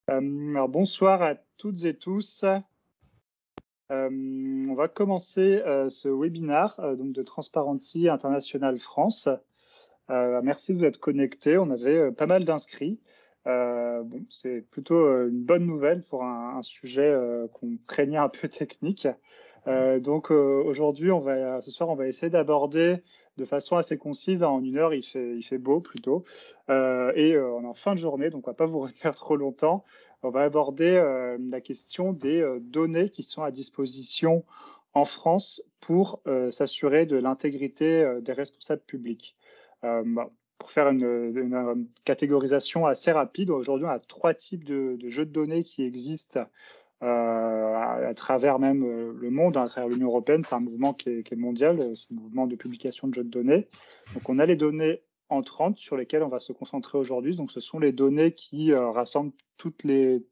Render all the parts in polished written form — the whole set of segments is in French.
Alors bonsoir à toutes et tous. On va commencer ce webinaire donc de Transparency International France. Merci de vous être connectés. On avait pas mal d'inscrits. C'est plutôt une bonne nouvelle pour un sujet qu'on craignait un peu technique. Aujourd'hui, ce soir, on va essayer d'aborder de façon assez concise. En 1 heure, il fait beau plutôt. On est en fin de journée, donc on va pas vous retenir trop longtemps. On va aborder la question des données qui sont à disposition en France pour s'assurer de l'intégrité des responsables publics. Pour faire une catégorisation assez rapide, aujourd'hui, on a 3 types de jeux de données qui existent à travers même le monde, à travers l'Union européenne. C'est un mouvement qui est mondial, c'est un mouvement de publication de jeux de données. Donc, on a les données entrantes sur lesquelles on va se concentrer aujourd'hui. Donc, ce sont les données qui rassemblent toutes les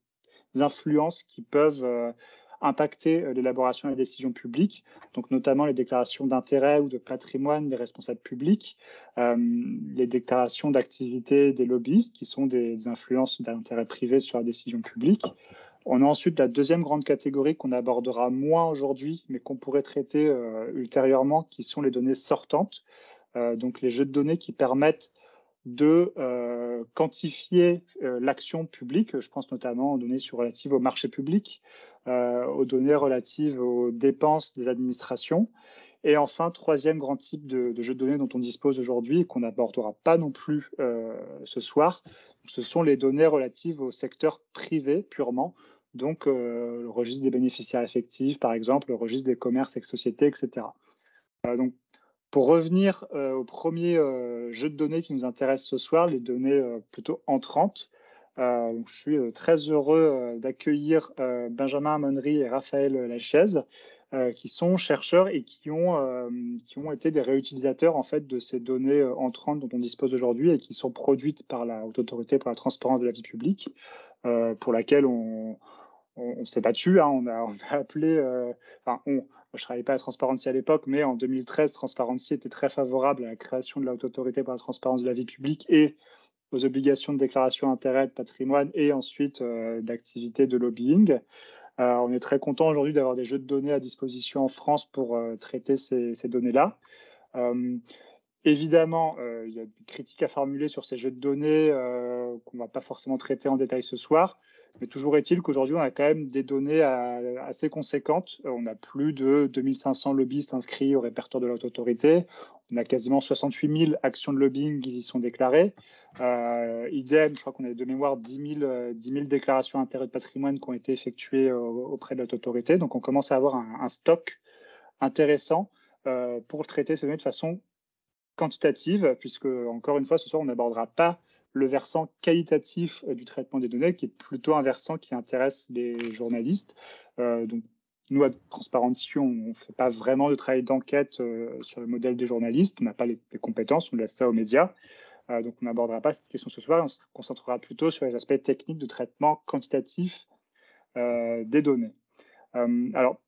influences qui peuvent impacter l'élaboration des décisions publiques, donc notamment les déclarations d'intérêt ou de patrimoine des responsables publics, les déclarations d'activité des lobbyistes, qui sont des influences d'intérêt privé sur la décision publique. On a ensuite la deuxième grande catégorie qu'on abordera moins aujourd'hui, mais qu'on pourrait traiter ultérieurement, qui sont les données sortantes, donc les jeux de données qui permettent de quantifier l'action publique. Je pense notamment aux données relatives au marché public, aux données relatives aux dépenses des administrations. Et enfin, troisième grand type de jeux de données dont on dispose aujourd'hui et qu'on n'abordera pas non plus ce soir, ce sont les données relatives au secteur privé purement, donc le registre des bénéficiaires effectifs, par exemple, le registre des commerces et sociétés, etc. Donc, pour revenir au premier jeu de données qui nous intéresse ce soir, les données plutôt entrantes, je suis très heureux d'accueillir Benjamin Monnery et Raphaël Lachaise, qui sont chercheurs et qui ont été des réutilisateurs en fait de ces données entrantes dont on dispose aujourd'hui et qui sont produites par la Haute Autorité pour la transparence de la vie publique, pour laquelle on s'est battu, hein, on a appelé, je ne travaillais pas à Transparency à l'époque, mais en 2013, Transparency était très favorable à la création de la Haute Autorité pour la transparence de la vie publique et aux obligations de déclaration d'intérêt, de patrimoine et ensuite d'activités de lobbying. On est très content aujourd'hui d'avoir des jeux de données à disposition en France pour traiter ces données-là. Évidemment, il y a des critiques à formuler sur ces jeux de données qu'on ne va pas forcément traiter en détail ce soir, mais toujours est-il qu'aujourd'hui, on a quand même des données assez conséquentes. On a plus de 2500 lobbyistes inscrits au répertoire de l'Haute Autorité. On a quasiment 68 000 actions de lobbying qui y sont déclarées. Idem, je crois qu'on a de mémoire 10 000 déclarations d'intérêt de patrimoine qui ont été effectuées auprès de l'Haute Autorité. Donc, on commence à avoir un stock intéressant pour traiter ces données de façon quantitative, puisque, encore une fois, ce soir, on n'abordera pas le versant qualitatif du traitement des données, qui est plutôt un versant qui intéresse les journalistes. Donc, nous, à Transparency, on ne fait pas vraiment de travail d'enquête sur le modèle des journalistes, on n'a pas les compétences, on laisse ça aux médias. Donc, on n'abordera pas cette question ce soir, on se concentrera plutôt sur les aspects techniques de traitement quantitatif des données. Alors,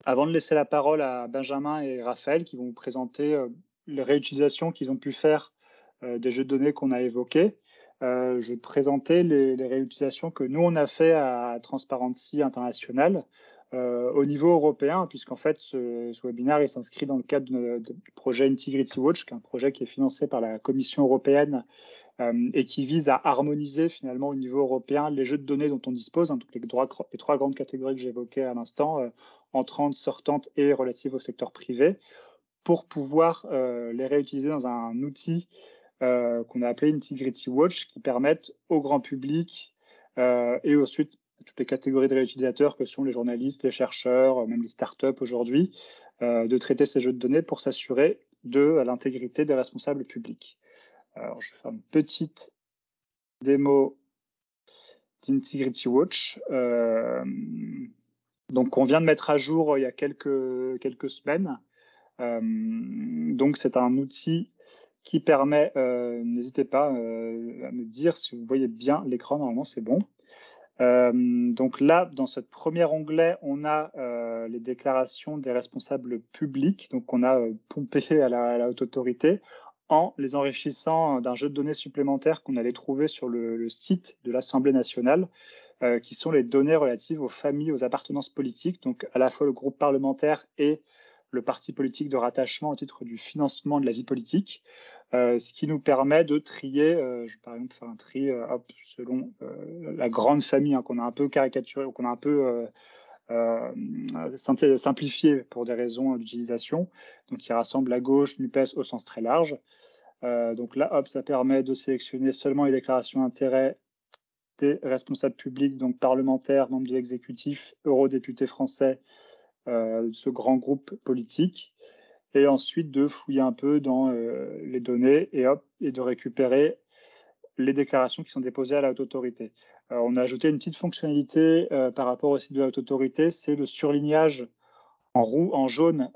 avant de laisser la parole à Benjamin et Raphaël, qui vont vous présenter les réutilisations qu'ils ont pu faire des jeux de données qu'on a évoqués, je vais présenter les réutilisations que nous, on a fait à Transparency International au niveau européen, puisqu'en fait, ce webinaire s'inscrit dans le cadre du projet Integrity Watch, qui est un projet qui est financé par la Commission européenne et qui vise à harmoniser finalement au niveau européen les jeux de données dont on dispose, hein, donc les 3 grandes catégories que j'évoquais à l'instant, entrantes, sortantes et relatives au secteur privé, pour pouvoir les réutiliser dans un outil qu'on a appelé Integrity Watch, qui permettent au grand public et ensuite à toutes les catégories de réutilisateurs que sont les journalistes, les chercheurs, même les startups aujourd'hui, de traiter ces jeux de données pour s'assurer de l'intégrité des responsables publics. Alors, je vais faire une petite démo d'Integrity Watch. Donc, on vient de mettre à jour il y a quelques semaines. Donc, c'est un outil qui permet, n'hésitez pas à me dire si vous voyez bien l'écran, normalement c'est bon. Donc là, dans ce premier onglet, on a les déclarations des responsables publics, donc on a pompé à la Haute Autorité en les enrichissant d'un jeu de données supplémentaire qu'on allait trouver sur le site de l'Assemblée nationale, qui sont les données relatives aux familles, aux appartenances politiques, donc à la fois le groupe parlementaire et le parti politique de rattachement au titre du financement de la vie politique, ce qui nous permet de trier, je vais par exemple faire un tri selon la grande famille qu'on a un peu caricaturé, ou qu'on a un peu simplifié pour des raisons d'utilisation, donc qui rassemble la gauche, NUPES au sens très large. Donc là, ça permet de sélectionner seulement les déclarations d'intérêt des responsables publics, donc parlementaires, membres de l'exécutif, eurodéputés français, ce grand groupe politique, et ensuite de fouiller un peu dans les données et de récupérer les déclarations qui sont déposées à la haute autorité. On a ajouté une petite fonctionnalité par rapport au site de la haute autorité, c'est le surlignage en jaune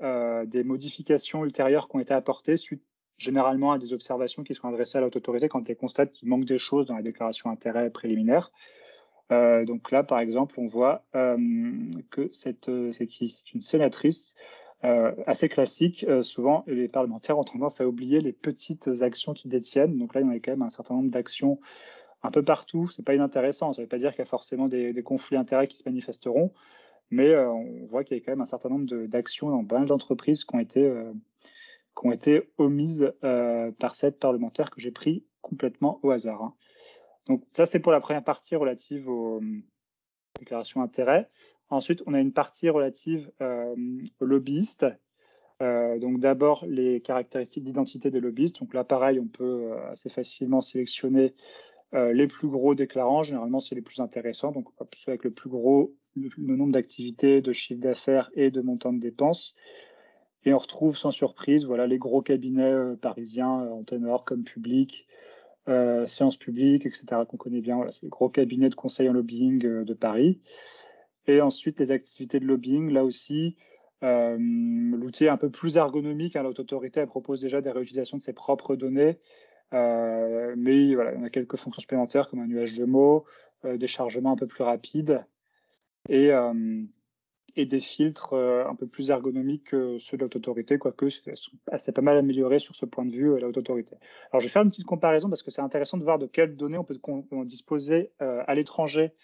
des modifications ultérieures qui ont été apportées suite généralement à des observations qui sont adressées à la haute autorité quand elle constate qu'il manque des choses dans la déclaration d'intérêt préliminaire. Donc là, par exemple, on voit que c'est une sénatrice assez classique. Souvent, les parlementaires ont tendance à oublier les petites actions qu'ils détiennent. Donc là, il y en a quand même un certain nombre d'actions un peu partout. C'est pas inintéressant. Ça ne veut pas dire qu'il y a forcément des conflits d'intérêts qui se manifesteront, mais on voit qu'il y a quand même un certain nombre d'actions dans pas mal d'entreprises qui ont été omises par cette parlementaire que j'ai pris complètement au hasard. Hein. Donc ça, c'est pour la première partie relative aux déclarations d'intérêt. Ensuite, on a une partie relative aux lobbyistes. Donc d'abord, les caractéristiques d'identité des lobbyistes. Donc là, pareil, on peut assez facilement sélectionner les plus gros déclarants. Généralement, c'est les plus intéressants. Donc ceux avec le plus gros le nombre d'activités, de chiffre d'affaires et de montant de dépenses. Et on retrouve sans surprise voilà, les gros cabinets parisiens en ténor comme Public, Séances publiques, etc., qu'on connaît bien. Voilà, c'est les gros cabinets de conseil en lobbying de Paris. Et ensuite, les activités de lobbying, là aussi, l'outil est un peu plus ergonomique. Hein, la haute autorité, elle propose déjà des réutilisations de ses propres données. Mais voilà, on a quelques fonctions supplémentaires comme un nuage de mots, des chargements un peu plus rapides et des filtres un peu plus ergonomiques que ceux de la haute autorité, quoique c'est pas mal amélioré sur ce point de vue, la haute autorité. Alors, je vais faire une petite comparaison parce que c'est intéressant de voir de quelles données on peut disposer à l'étranger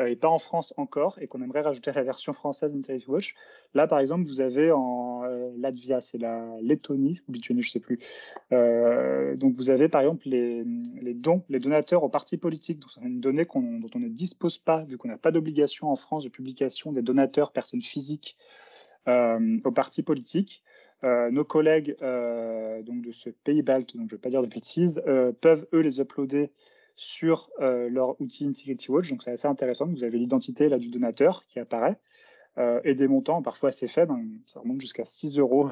et pas en France encore, et qu'on aimerait rajouter à la version française d'Intelligence Watch. Là, par exemple, vous avez en Latvia, c'est la Lettonie, ou Lituanie, je ne sais plus. Donc, vous avez par exemple les dons, les donateurs aux partis politiques. Donc, c'est une donnée dont on ne dispose pas, vu qu'on n'a pas d'obligation en France de publication des donateurs, personnes physiques, aux partis politiques. Nos collègues donc de ce pays balte, donc je ne vais pas dire de bêtises, peuvent eux les uploader sur leur outil Integrity Watch. Donc c'est assez intéressant. Vous avez l'identité là du donateur qui apparaît et des montants parfois assez faibles. Hein, ça remonte jusqu'à 6 euros,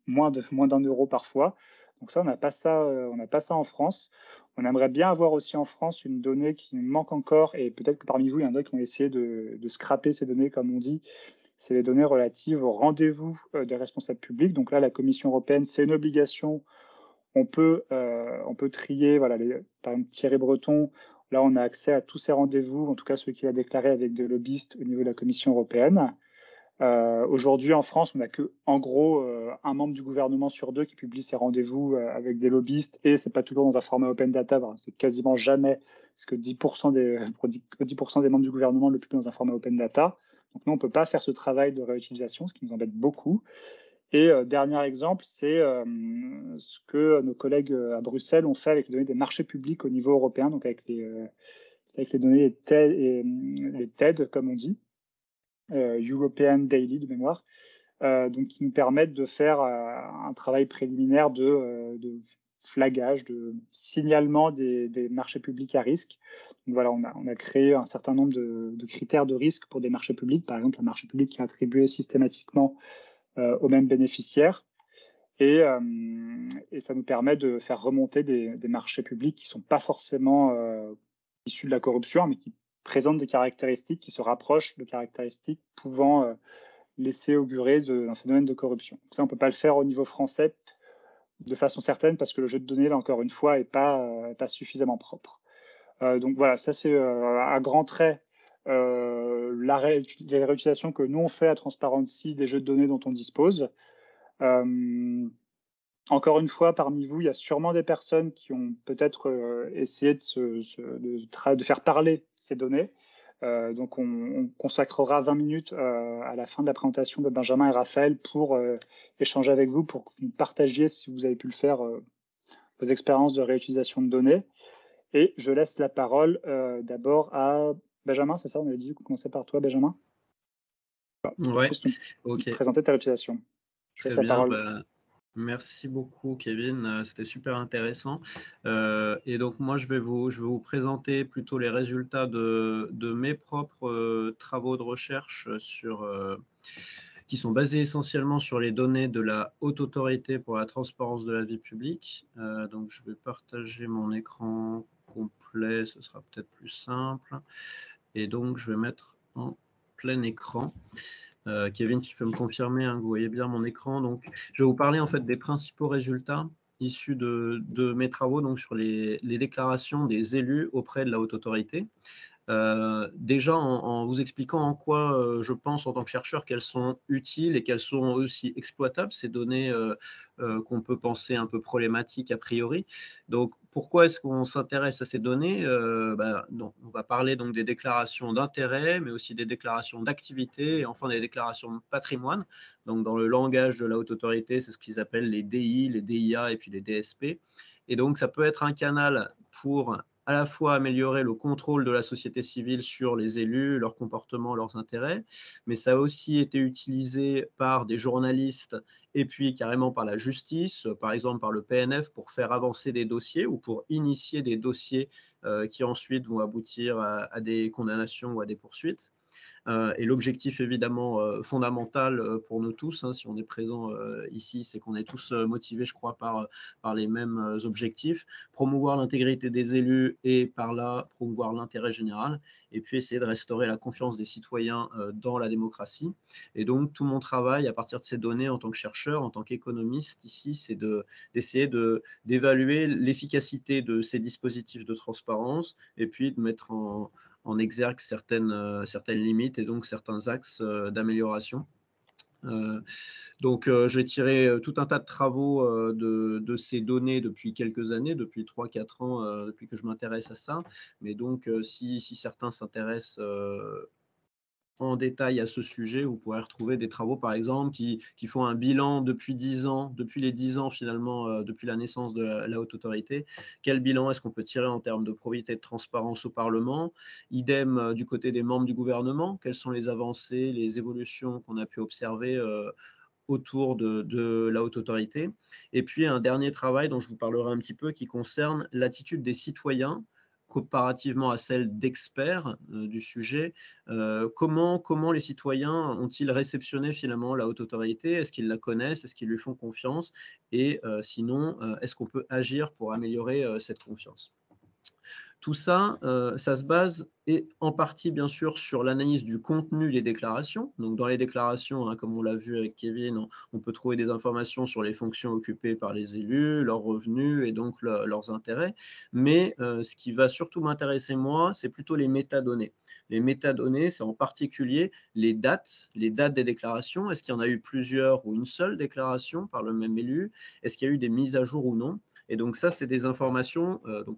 moins d'un euro parfois. Donc ça, on n'a pas ça en France. On aimerait bien avoir aussi en France une donnée qui nous manque encore, et peut-être que parmi vous, il y en a qui ont essayé de scraper ces données, comme on dit. C'est les données relatives au rendez-vous des responsables publics. Donc là, la Commission européenne, c'est une obligation. On peut trier, voilà, par exemple Thierry Breton. Là, on a accès à tous ces rendez-vous, en tout cas ceux qu'il a déclarés avec des lobbyistes au niveau de la Commission européenne. Aujourd'hui, en France, on n'a que, en gros, un membre du gouvernement sur deux qui publie ses rendez-vous avec des lobbyistes, et c'est pas toujours dans un format open data. C'est quasiment jamais, parce que 10% des membres du gouvernement le publient dans un format open data. Donc nous, on ne peut pas faire ce travail de réutilisation, ce qui nous embête beaucoup. Et dernier exemple, c'est ce que nos collègues à Bruxelles ont fait avec les données des marchés publics au niveau européen, donc avec les données les TED, comme on dit. European Daily de mémoire, donc qui nous permettent de faire un travail préliminaire de flagage, de signalement des marchés publics à risque. Donc voilà, on a créé un certain nombre de critères de risque pour des marchés publics, par exemple un marché public qui est attribué systématiquement aux mêmes bénéficiaires. Et ça nous permet de faire remonter des marchés publics qui ne sont pas forcément issus de la corruption, mais qui présentent des caractéristiques qui se rapprochent de caractéristiques pouvant laisser augurer d'un phénomène de corruption. Donc ça, on ne peut pas le faire au niveau français de façon certaine parce que le jeu de données, là encore une fois, n'est pas suffisamment propre. Donc voilà, ça c'est à grands traits les réutilisations que nous on fait à Transparency des jeux de données dont on dispose. Encore une fois, parmi vous, il y a sûrement des personnes qui ont peut-être essayé de faire parler ces données. Donc, on consacrera 20 minutes à la fin de la présentation de Benjamin et Raphaël pour échanger avec vous, pour que vous partagiez, si vous avez pu le faire, vos expériences de réutilisation de données. Et je laisse la parole d'abord à Benjamin, c'est ça? On avait dit qu'on commençait par toi, Benjamin. Ouais, Juste nous ok. présenter ta réutilisation. Je laisse Très la bien. parole. Merci beaucoup, Kevin. C'était super intéressant. Et donc, moi, je vais vous présenter plutôt les résultats de mes propres travaux de recherche qui sont basés essentiellement sur les données de la Haute Autorité pour la transparence de la vie publique. Donc, je vais partager mon écran complet, ce sera peut-être plus simple. Et donc, je vais mettre en plein écran. Kevin, si tu peux me confirmer, hein, que vous voyez bien mon écran. Donc, je vais vous parler en fait des principaux résultats issus de mes travaux donc, sur les déclarations des élus auprès de la Haute Autorité. Déjà en vous expliquant en quoi je pense en tant que chercheur qu'elles sont utiles et qu'elles sont aussi exploitables, ces données qu'on peut penser un peu problématiques a priori. Donc pourquoi est-ce qu'on s'intéresse à ces données? Donc, on va parler donc des déclarations d'intérêt, mais aussi des déclarations d'activité et enfin des déclarations de patrimoine. Donc dans le langage de la haute autorité, c'est ce qu'ils appellent les DI, les DIA et puis les DSP. Et donc ça peut être un canal pour à la fois améliorer le contrôle de la société civile sur les élus, leurs comportements, leurs intérêts, mais ça a aussi été utilisé par des journalistes et puis carrément par la justice, par exemple par le PNF, pour faire avancer des dossiers ou pour initier des dossiers qui ensuite vont aboutir à des condamnations ou à des poursuites. Et l'objectif évidemment fondamental pour nous tous, hein, si on est présent ici, c'est qu'on est tous motivés, je crois, par les mêmes objectifs, promouvoir l'intégrité des élus et par là promouvoir l'intérêt général, et puis essayer de restaurer la confiance des citoyens dans la démocratie. Et donc tout mon travail à partir de ces données en tant que chercheur, en tant qu'économiste ici, c'est d'essayer d'évaluer l'efficacité de ces dispositifs de transparence et puis de mettre en exergue certaines limites et donc certains axes d'amélioration. Donc, j'ai tiré tout un tas de travaux de ces données depuis quelques années, depuis 3-4 ans, depuis que je m'intéresse à ça. Mais donc, si certains s'intéressent en détail à ce sujet, vous pourrez retrouver des travaux, par exemple, qui font un bilan depuis 10 ans, depuis les 10 ans finalement, depuis la naissance de la haute autorité. Quel bilan est-ce qu'on peut tirer en termes de probité de transparence au Parlement? Idem du côté des membres du gouvernement. Quelles sont les avancées, les évolutions qu'on a pu observer autour de la haute autorité? Et puis un dernier travail dont je vous parlerai un petit peu qui concerne l'attitude des citoyens comparativement à celle d'experts du sujet. Comment les citoyens ont-ils réceptionné finalement la haute autorité? Est-ce qu'ils la connaissent? Est-ce qu'ils lui font confiance? Et sinon, est-ce qu'on peut agir pour améliorer cette confiance? Tout ça, ça se base et en partie bien sûr sur l'analyse du contenu des déclarations. Donc dans les déclarations, hein, comme on l'a vu avec Kevin, on peut trouver des informations sur les fonctions occupées par les élus, leurs revenus et donc leurs intérêts. Mais ce qui va surtout m'intéresser moi, c'est plutôt les métadonnées. Les métadonnées, c'est en particulier les dates des déclarations. Est-ce qu'il y en a eu plusieurs ou une seule déclaration par le même élu? Est-ce qu'il y a eu des mises à jour ou non? Et donc ça, c'est des informations, donc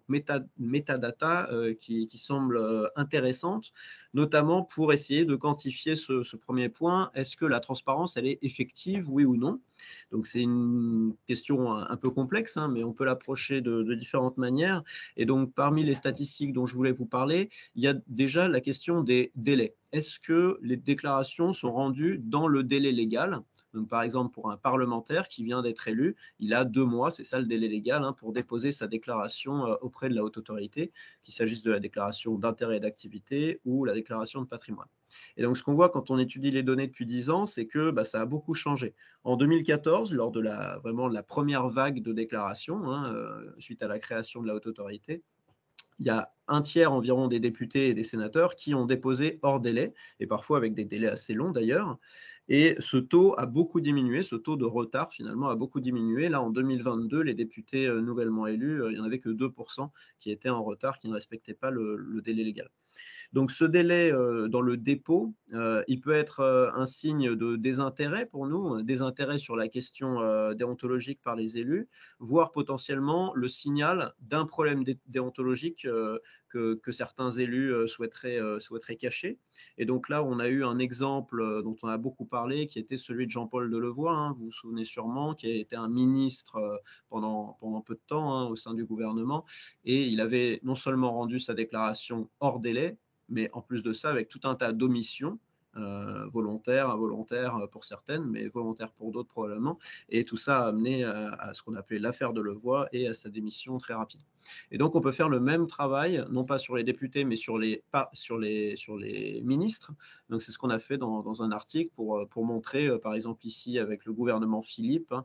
métadata, qui semblent intéressantes, notamment pour essayer de quantifier ce premier point. Est-ce que la transparence, elle est effective, oui ou non? Donc c'est une question un peu complexe, hein, mais on peut l'approcher de différentes manières. Et donc parmi les statistiques dont je voulais vous parler, il y a déjà la question des délais. Est-ce que les déclarations sont rendues dans le délai légal? Donc, par exemple, pour un parlementaire qui vient d'être élu, il a 2 mois, c'est ça le délai légal, hein, pour déposer sa déclaration auprès de la haute autorité, qu'il s'agisse de la déclaration d'intérêt et d'activité ou la déclaration de patrimoine. Et donc, ce qu'on voit quand on étudie les données depuis 10 ans, c'est que ça a beaucoup changé. En 2014, lors de vraiment la première vague de déclarations, hein, suite à la création de la haute autorité, il y a un tiers environ des députés et des sénateurs qui ont déposé hors délai, et parfois avec des délais assez longs d'ailleurs. Et ce taux a beaucoup diminué, ce taux de retard finalement a beaucoup diminué. Là, en 2022, les députés nouvellement élus, il n'y en avait que 2% qui étaient en retard, qui ne respectaient pas le délai légal. Donc ce délai dans le dépôt, il peut être un signe de désintérêt pour nous, désintérêt sur la question déontologique par les élus, voire potentiellement le signal d'un problème déontologique que certains élus souhaiteraient cacher. Et donc là, on a eu un exemple dont on a beaucoup parlé, qui était celui de Jean-Paul Delevoye, hein, vous vous souvenez sûrement, qui a été un ministre pendant peu de temps, hein, au sein du gouvernement, et il avait non seulement rendu sa déclaration hors délai, mais en plus de ça, avec tout un tas d'omissions, volontaires, involontaires pour certaines, mais volontaires pour d'autres probablement. Et tout ça a amené à ce qu'on appelait l'affaire Delevoye et à sa démission très rapide. Et donc, on peut faire le même travail, non pas sur les députés, mais sur les ministres. Donc, c'est ce qu'on a fait dans un article pour montrer, par exemple ici avec le gouvernement Philippe, hein,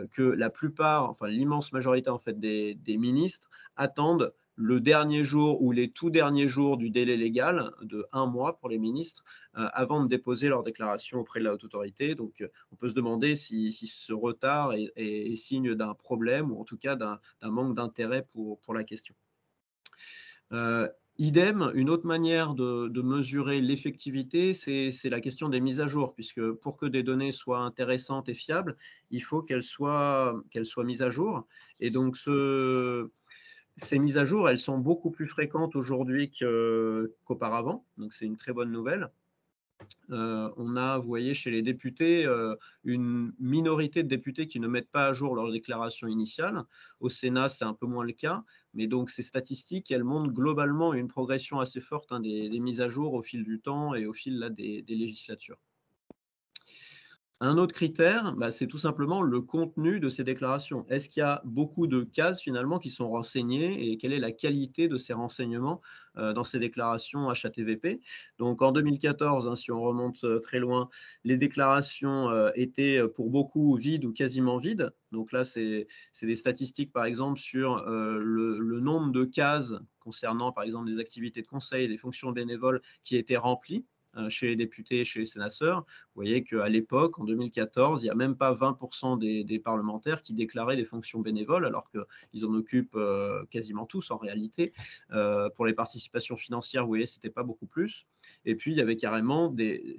que la plupart, enfin l'immense majorité en fait des ministres attendent le dernier jour ou les tout derniers jours du délai légal de 1 mois pour les ministres avant de déposer leur déclaration auprès de la haute autorité. Donc, on peut se demander si ce retard est signe d'un problème ou en tout cas d'un manque d'intérêt pour la question. Idem, une autre manière de mesurer l'effectivité, c'est la question des mises à jour, puisque pour que des données soient intéressantes et fiables, il faut qu'elles soient mises à jour. Et donc, ces mises à jour, elles sont beaucoup plus fréquentes aujourd'hui qu'auparavant, donc c'est une très bonne nouvelle. On a, vous voyez, chez les députés, une minorité de députés qui ne mettent pas à jour leur déclaration initiale. Au Sénat, c'est un peu moins le cas, mais donc ces statistiques, elles montrent globalement une progression assez forte, hein, des mises à jour au fil du temps et au fil là, des législatures. Un autre critère, c'est tout simplement le contenu de ces déclarations. Est-ce qu'il y a beaucoup de cases finalement qui sont renseignées et quelle est la qualité de ces renseignements dans ces déclarations HATVP? Donc en 2014, hein, si on remonte très loin, les déclarations étaient pour beaucoup vides ou quasiment vides. Donc là, c'est des statistiques par exemple sur le nombre de cases concernant par exemple des activités de conseil, des fonctions bénévoles qui étaient remplies chez les députés et chez les sénateurs. Vous voyez qu'à l'époque, en 2014, il n'y a même pas 20% des parlementaires qui déclaraient des fonctions bénévoles, alors qu'ils en occupent quasiment tous en réalité. Pour les participations financières, vous voyez, c'était pas beaucoup plus. Et puis, il y avait carrément des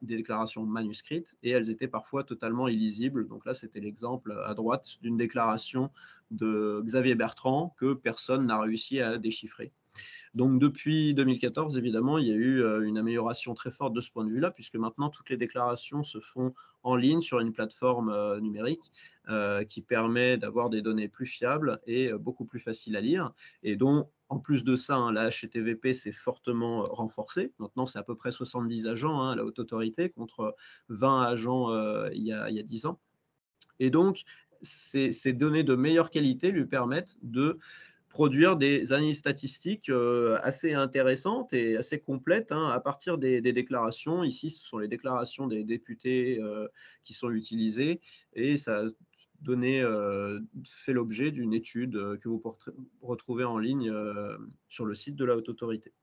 déclarations manuscrites et elles étaient parfois totalement illisibles. Donc là, c'était l'exemple à droite d'une déclaration de Xavier Bertrand que personne n'a réussi à déchiffrer. Donc depuis 2014, évidemment, il y a eu une amélioration très forte de ce point de vue-là, puisque maintenant toutes les déclarations se font en ligne sur une plateforme numérique qui permet d'avoir des données plus fiables et beaucoup plus faciles à lire, et dont, en plus de ça, hein, la HTVP s'est fortement renforcée. Maintenant, c'est à peu près 70 agents, hein, la haute autorité, contre 20 agents il y a 10 ans. Et donc, ces données de meilleure qualité lui permettent de produire des analyses statistiques assez intéressantes et assez complètes, hein, à partir des déclarations. Ici, ce sont les déclarations des députés qui sont utilisées, et ça a fait l'objet d'une étude que vous pourrez retrouver en ligne sur le site de la Haute Autorité.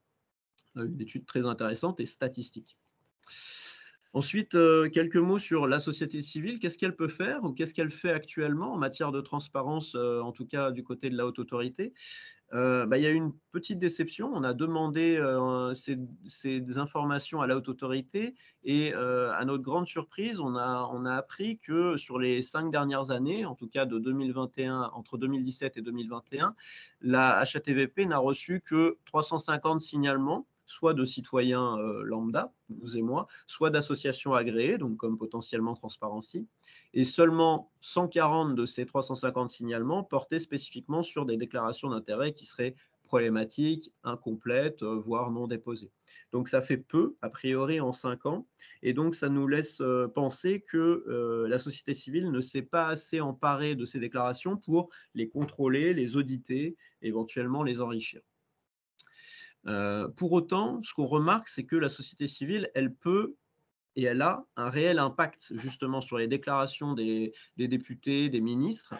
Une étude très intéressante et statistique. Ensuite, quelques mots sur la société civile. Qu'est-ce qu'elle peut faire ou qu'est-ce qu'elle fait actuellement en matière de transparence, en tout cas du côté de la haute autorité? Il y a eu une petite déception. On a demandé ces informations à la haute autorité et à notre grande surprise, on a appris que sur les 5 dernières années, en tout cas de 2021, entre 2017 et 2021, la HATVP n'a reçu que 350 signalements, soit de citoyens lambda, vous et moi, soit d'associations agréées, donc comme potentiellement Transparency, et seulement 140 de ces 350 signalements portaient spécifiquement sur des déclarations d'intérêt qui seraient problématiques, incomplètes, voire non déposées. Donc ça fait peu, a priori, en 5 ans, et donc ça nous laisse penser que la société civile ne s'est pas assez emparée de ces déclarations pour les contrôler, les auditer, éventuellement les enrichir. Pour autant, ce qu'on remarque, c'est que la société civile, elle peut et elle a un réel impact justement sur les déclarations des députés, des ministres.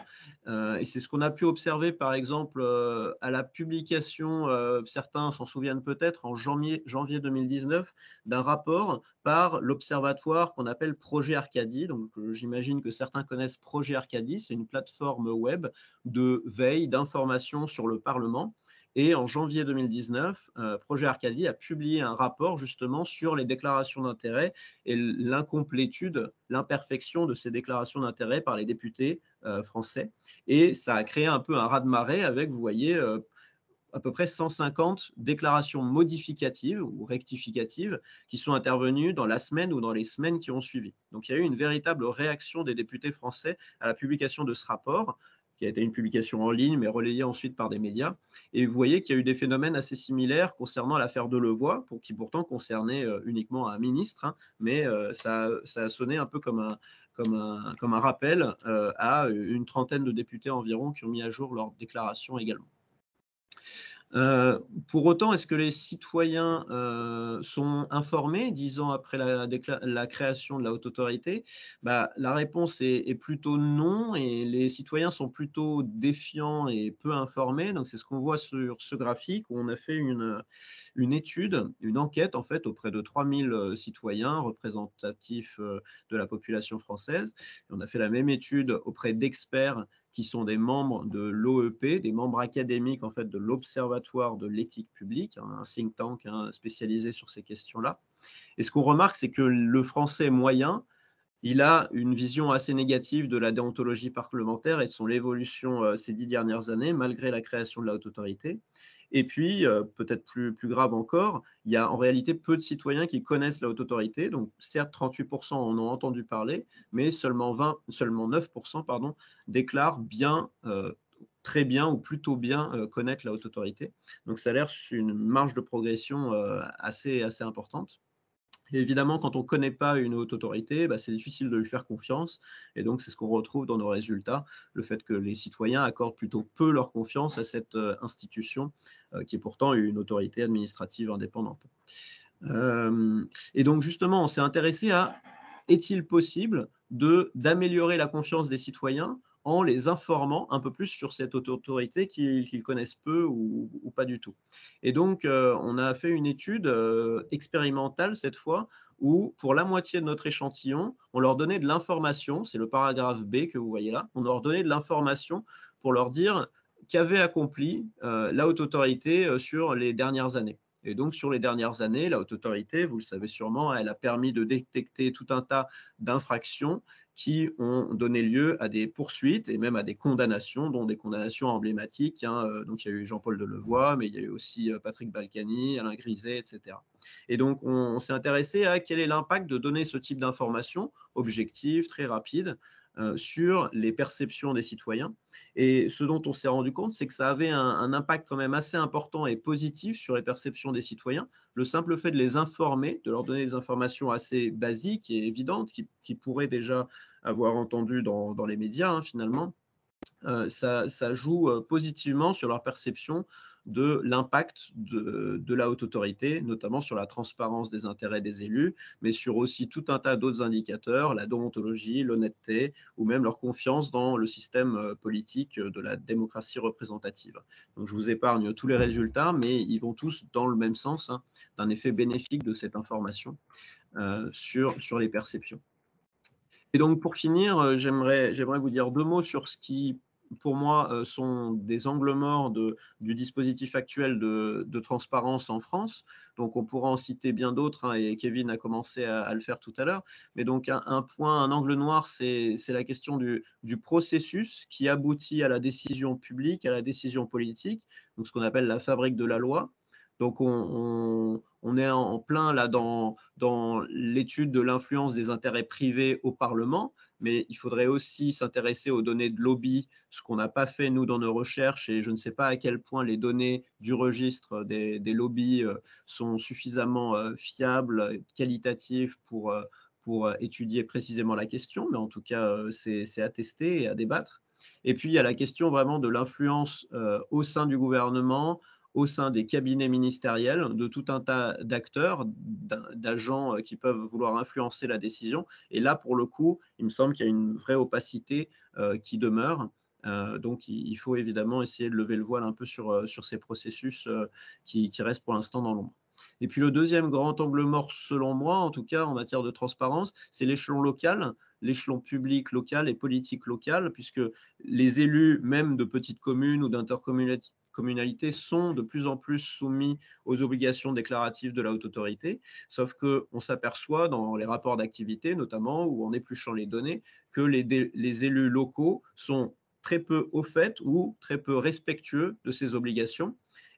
Et c'est ce qu'on a pu observer par exemple à la publication, certains s'en souviennent peut-être, en janvier 2019, d'un rapport par l'observatoire qu'on appelle Projet Arcadie. Donc j'imagine que certains connaissent Projet Arcadie, c'est une plateforme web de veille, d'information sur le Parlement. Et en janvier 2019, Projet Arcadie a publié un rapport justement sur les déclarations d'intérêt et l'incomplétude, l'imperfection de ces déclarations d'intérêt par les députés français. Et ça a créé un peu un raz-de-marée avec, vous voyez, à peu près 150 déclarations modificatives ou rectificatives qui sont intervenues dans la semaine ou dans les semaines qui ont suivi. Donc il y a eu une véritable réaction des députés français à la publication de ce rapport, qui a été une publication en ligne, mais relayée ensuite par des médias. Et vous voyez qu'il y a eu des phénomènes assez similaires concernant l'affaire Delevoye, qui pourtant concernait uniquement un ministre, hein, mais ça a sonné un peu comme un rappel à une trentaine de députés environ qui ont mis à jour leurs déclarations également. Pour autant, est-ce que les citoyens sont informés 10 ans après la création de la haute autorité? La réponse est plutôt non, et les citoyens sont plutôt défiants et peu informés. Donc c'est ce qu'on voit sur ce graphique, où on a fait une étude, une enquête en fait auprès de 3000 citoyens représentatifs de la population française. Et on a fait la même étude auprès d'experts qui sont des membres de l'OEP, des membres académiques en fait de l'Observatoire de l'éthique publique, un think tank spécialisé sur ces questions-là. Et ce qu'on remarque, c'est que le français moyen, il a une vision assez négative de la déontologie parlementaire et de son évolution ces 10 dernières années, malgré la création de la haute autorité. Et puis, peut-être plus grave encore, il y a en réalité peu de citoyens qui connaissent la haute autorité. Donc, certes, 38% en ont entendu parler, mais seulement 9% déclarent bien, très bien ou plutôt bien connaître la haute autorité. Donc, ça laisse une marge de progression assez importante. Et évidemment, quand on ne connaît pas une haute autorité, c'est difficile de lui faire confiance. Et donc, c'est ce qu'on retrouve dans nos résultats, le fait que les citoyens accordent plutôt peu leur confiance à cette institution, qui est pourtant une autorité administrative indépendante. Et donc, justement, on s'est intéressé à, est-il possible d'améliorer la confiance des citoyens en les informant un peu plus sur cette autorité qu'ils connaissent peu ou pas du tout. Et donc, on a fait une étude expérimentale cette fois, où pour la moitié de notre échantillon, on leur donnait de l'information, c'est le paragraphe B que vous voyez là, on leur donnait de l'information pour leur dire qu'avait accompli la haute autorité sur les dernières années. Et donc, sur les dernières années, la haute autorité, vous le savez sûrement, elle a permis de détecter tout un tas d'infractions qui ont donné lieu à des poursuites et même à des condamnations, dont des condamnations emblématiques. Donc, il y a eu Jean-Paul Delevoye, mais il y a eu aussi Patrick Balkany, Alain Griset, etc. Et donc, on s'est intéressé à quel est l'impact de donner ce type d'informations objectives, très rapides, sur les perceptions des citoyens. Et ce dont on s'est rendu compte, c'est que ça avait un impact quand même assez important et positif sur les perceptions des citoyens. Le simple fait de les informer, de leur donner des informations assez basiques et évidentes, qui pourraient déjà avoir entendu dans les médias, finalement, ça joue positivement sur leur perception de l'impact de la haute autorité, notamment sur la transparence des intérêts des élus, mais sur aussi tout un tas d'autres indicateurs, la déontologie, l'honnêteté, ou même leur confiance dans le système politique de la démocratie représentative. Donc je vous épargne tous les résultats, mais ils vont tous dans le même sens, d'un effet bénéfique de cette information sur les perceptions. Et donc pour finir, j'aimerais vous dire 2 mots sur ce qui, pour moi, sont des angles morts du dispositif actuel de transparence en France. Donc on pourra en citer bien d'autres, et Kevin a commencé à le faire tout à l'heure. Mais donc un point, un angle noir, c'est la question du processus qui aboutit à la décision publique, à la décision politique, donc ce qu'on appelle la fabrique de la loi. Donc on est en plein là dans l'étude de l'influence des intérêts privés au Parlement, mais il faudrait aussi s'intéresser aux données de lobby, ce qu'on n'a pas fait nous dans nos recherches, et je ne sais pas à quel point les données du registre des lobbies sont suffisamment fiables, qualitatives pour étudier précisément la question, mais en tout cas c'est à tester et à débattre. Et puis il y a la question vraiment de l'influence au sein du gouvernement, au sein des cabinets ministériels, de tout un tas d'acteurs, d'agents qui peuvent vouloir influencer la décision. Et là, pour le coup, il me semble qu'il y a une vraie opacité qui demeure. Donc, il faut évidemment essayer de lever le voile un peu sur ces processus qui restent pour l'instant dans l'ombre. Et puis, le deuxième grand angle mort, selon moi, en tout cas en matière de transparence, c'est l'échelon local, l'échelon public local et politique local, puisque les élus, même de petites communes ou d'intercommunalités, sont de plus en plus soumis aux obligations déclaratives de la haute autorité, sauf qu'on s'aperçoit dans les rapports d'activité notamment, ou en épluchant les données, que les élus locaux sont très peu au fait ou très peu respectueux de ces obligations.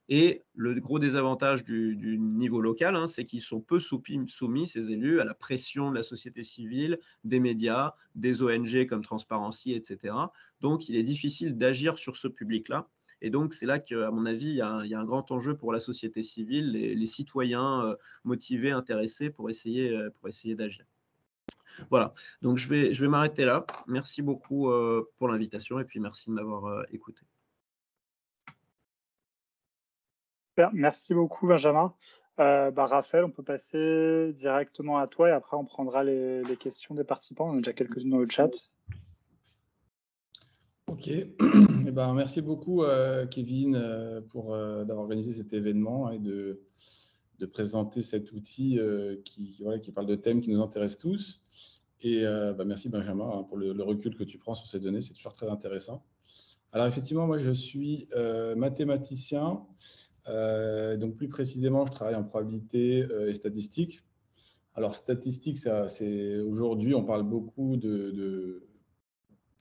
Et le gros désavantage du niveau local, hein, c'est qu'ils sont peu soumis, ces élus, à la pression de la société civile, des médias, des ONG comme Transparency, etc. Donc, il est difficile d'agir sur ce public-là. Et donc, c'est là qu'à mon avis, il y a un grand enjeu pour la société civile, les citoyens motivés, intéressés pour essayer d'agir. Voilà, donc je vais m'arrêter là. Merci beaucoup pour l'invitation et puis merci de m'avoir écouté. Super, merci beaucoup, Benjamin. Raphaël, on peut passer directement à toi et après on prendra les questions des participants. On a déjà quelques-unes dans le chat. Ok, merci beaucoup Kevin d'avoir organisé cet événement et de présenter cet outil qui parle de thèmes qui nous intéressent tous. Et merci Benjamin pour le recul que tu prends sur ces données, c'est toujours très intéressant. Alors effectivement, moi je suis mathématicien, donc plus précisément je travaille en probabilité et statistique. Alors statistique, aujourd'hui on parle beaucoup de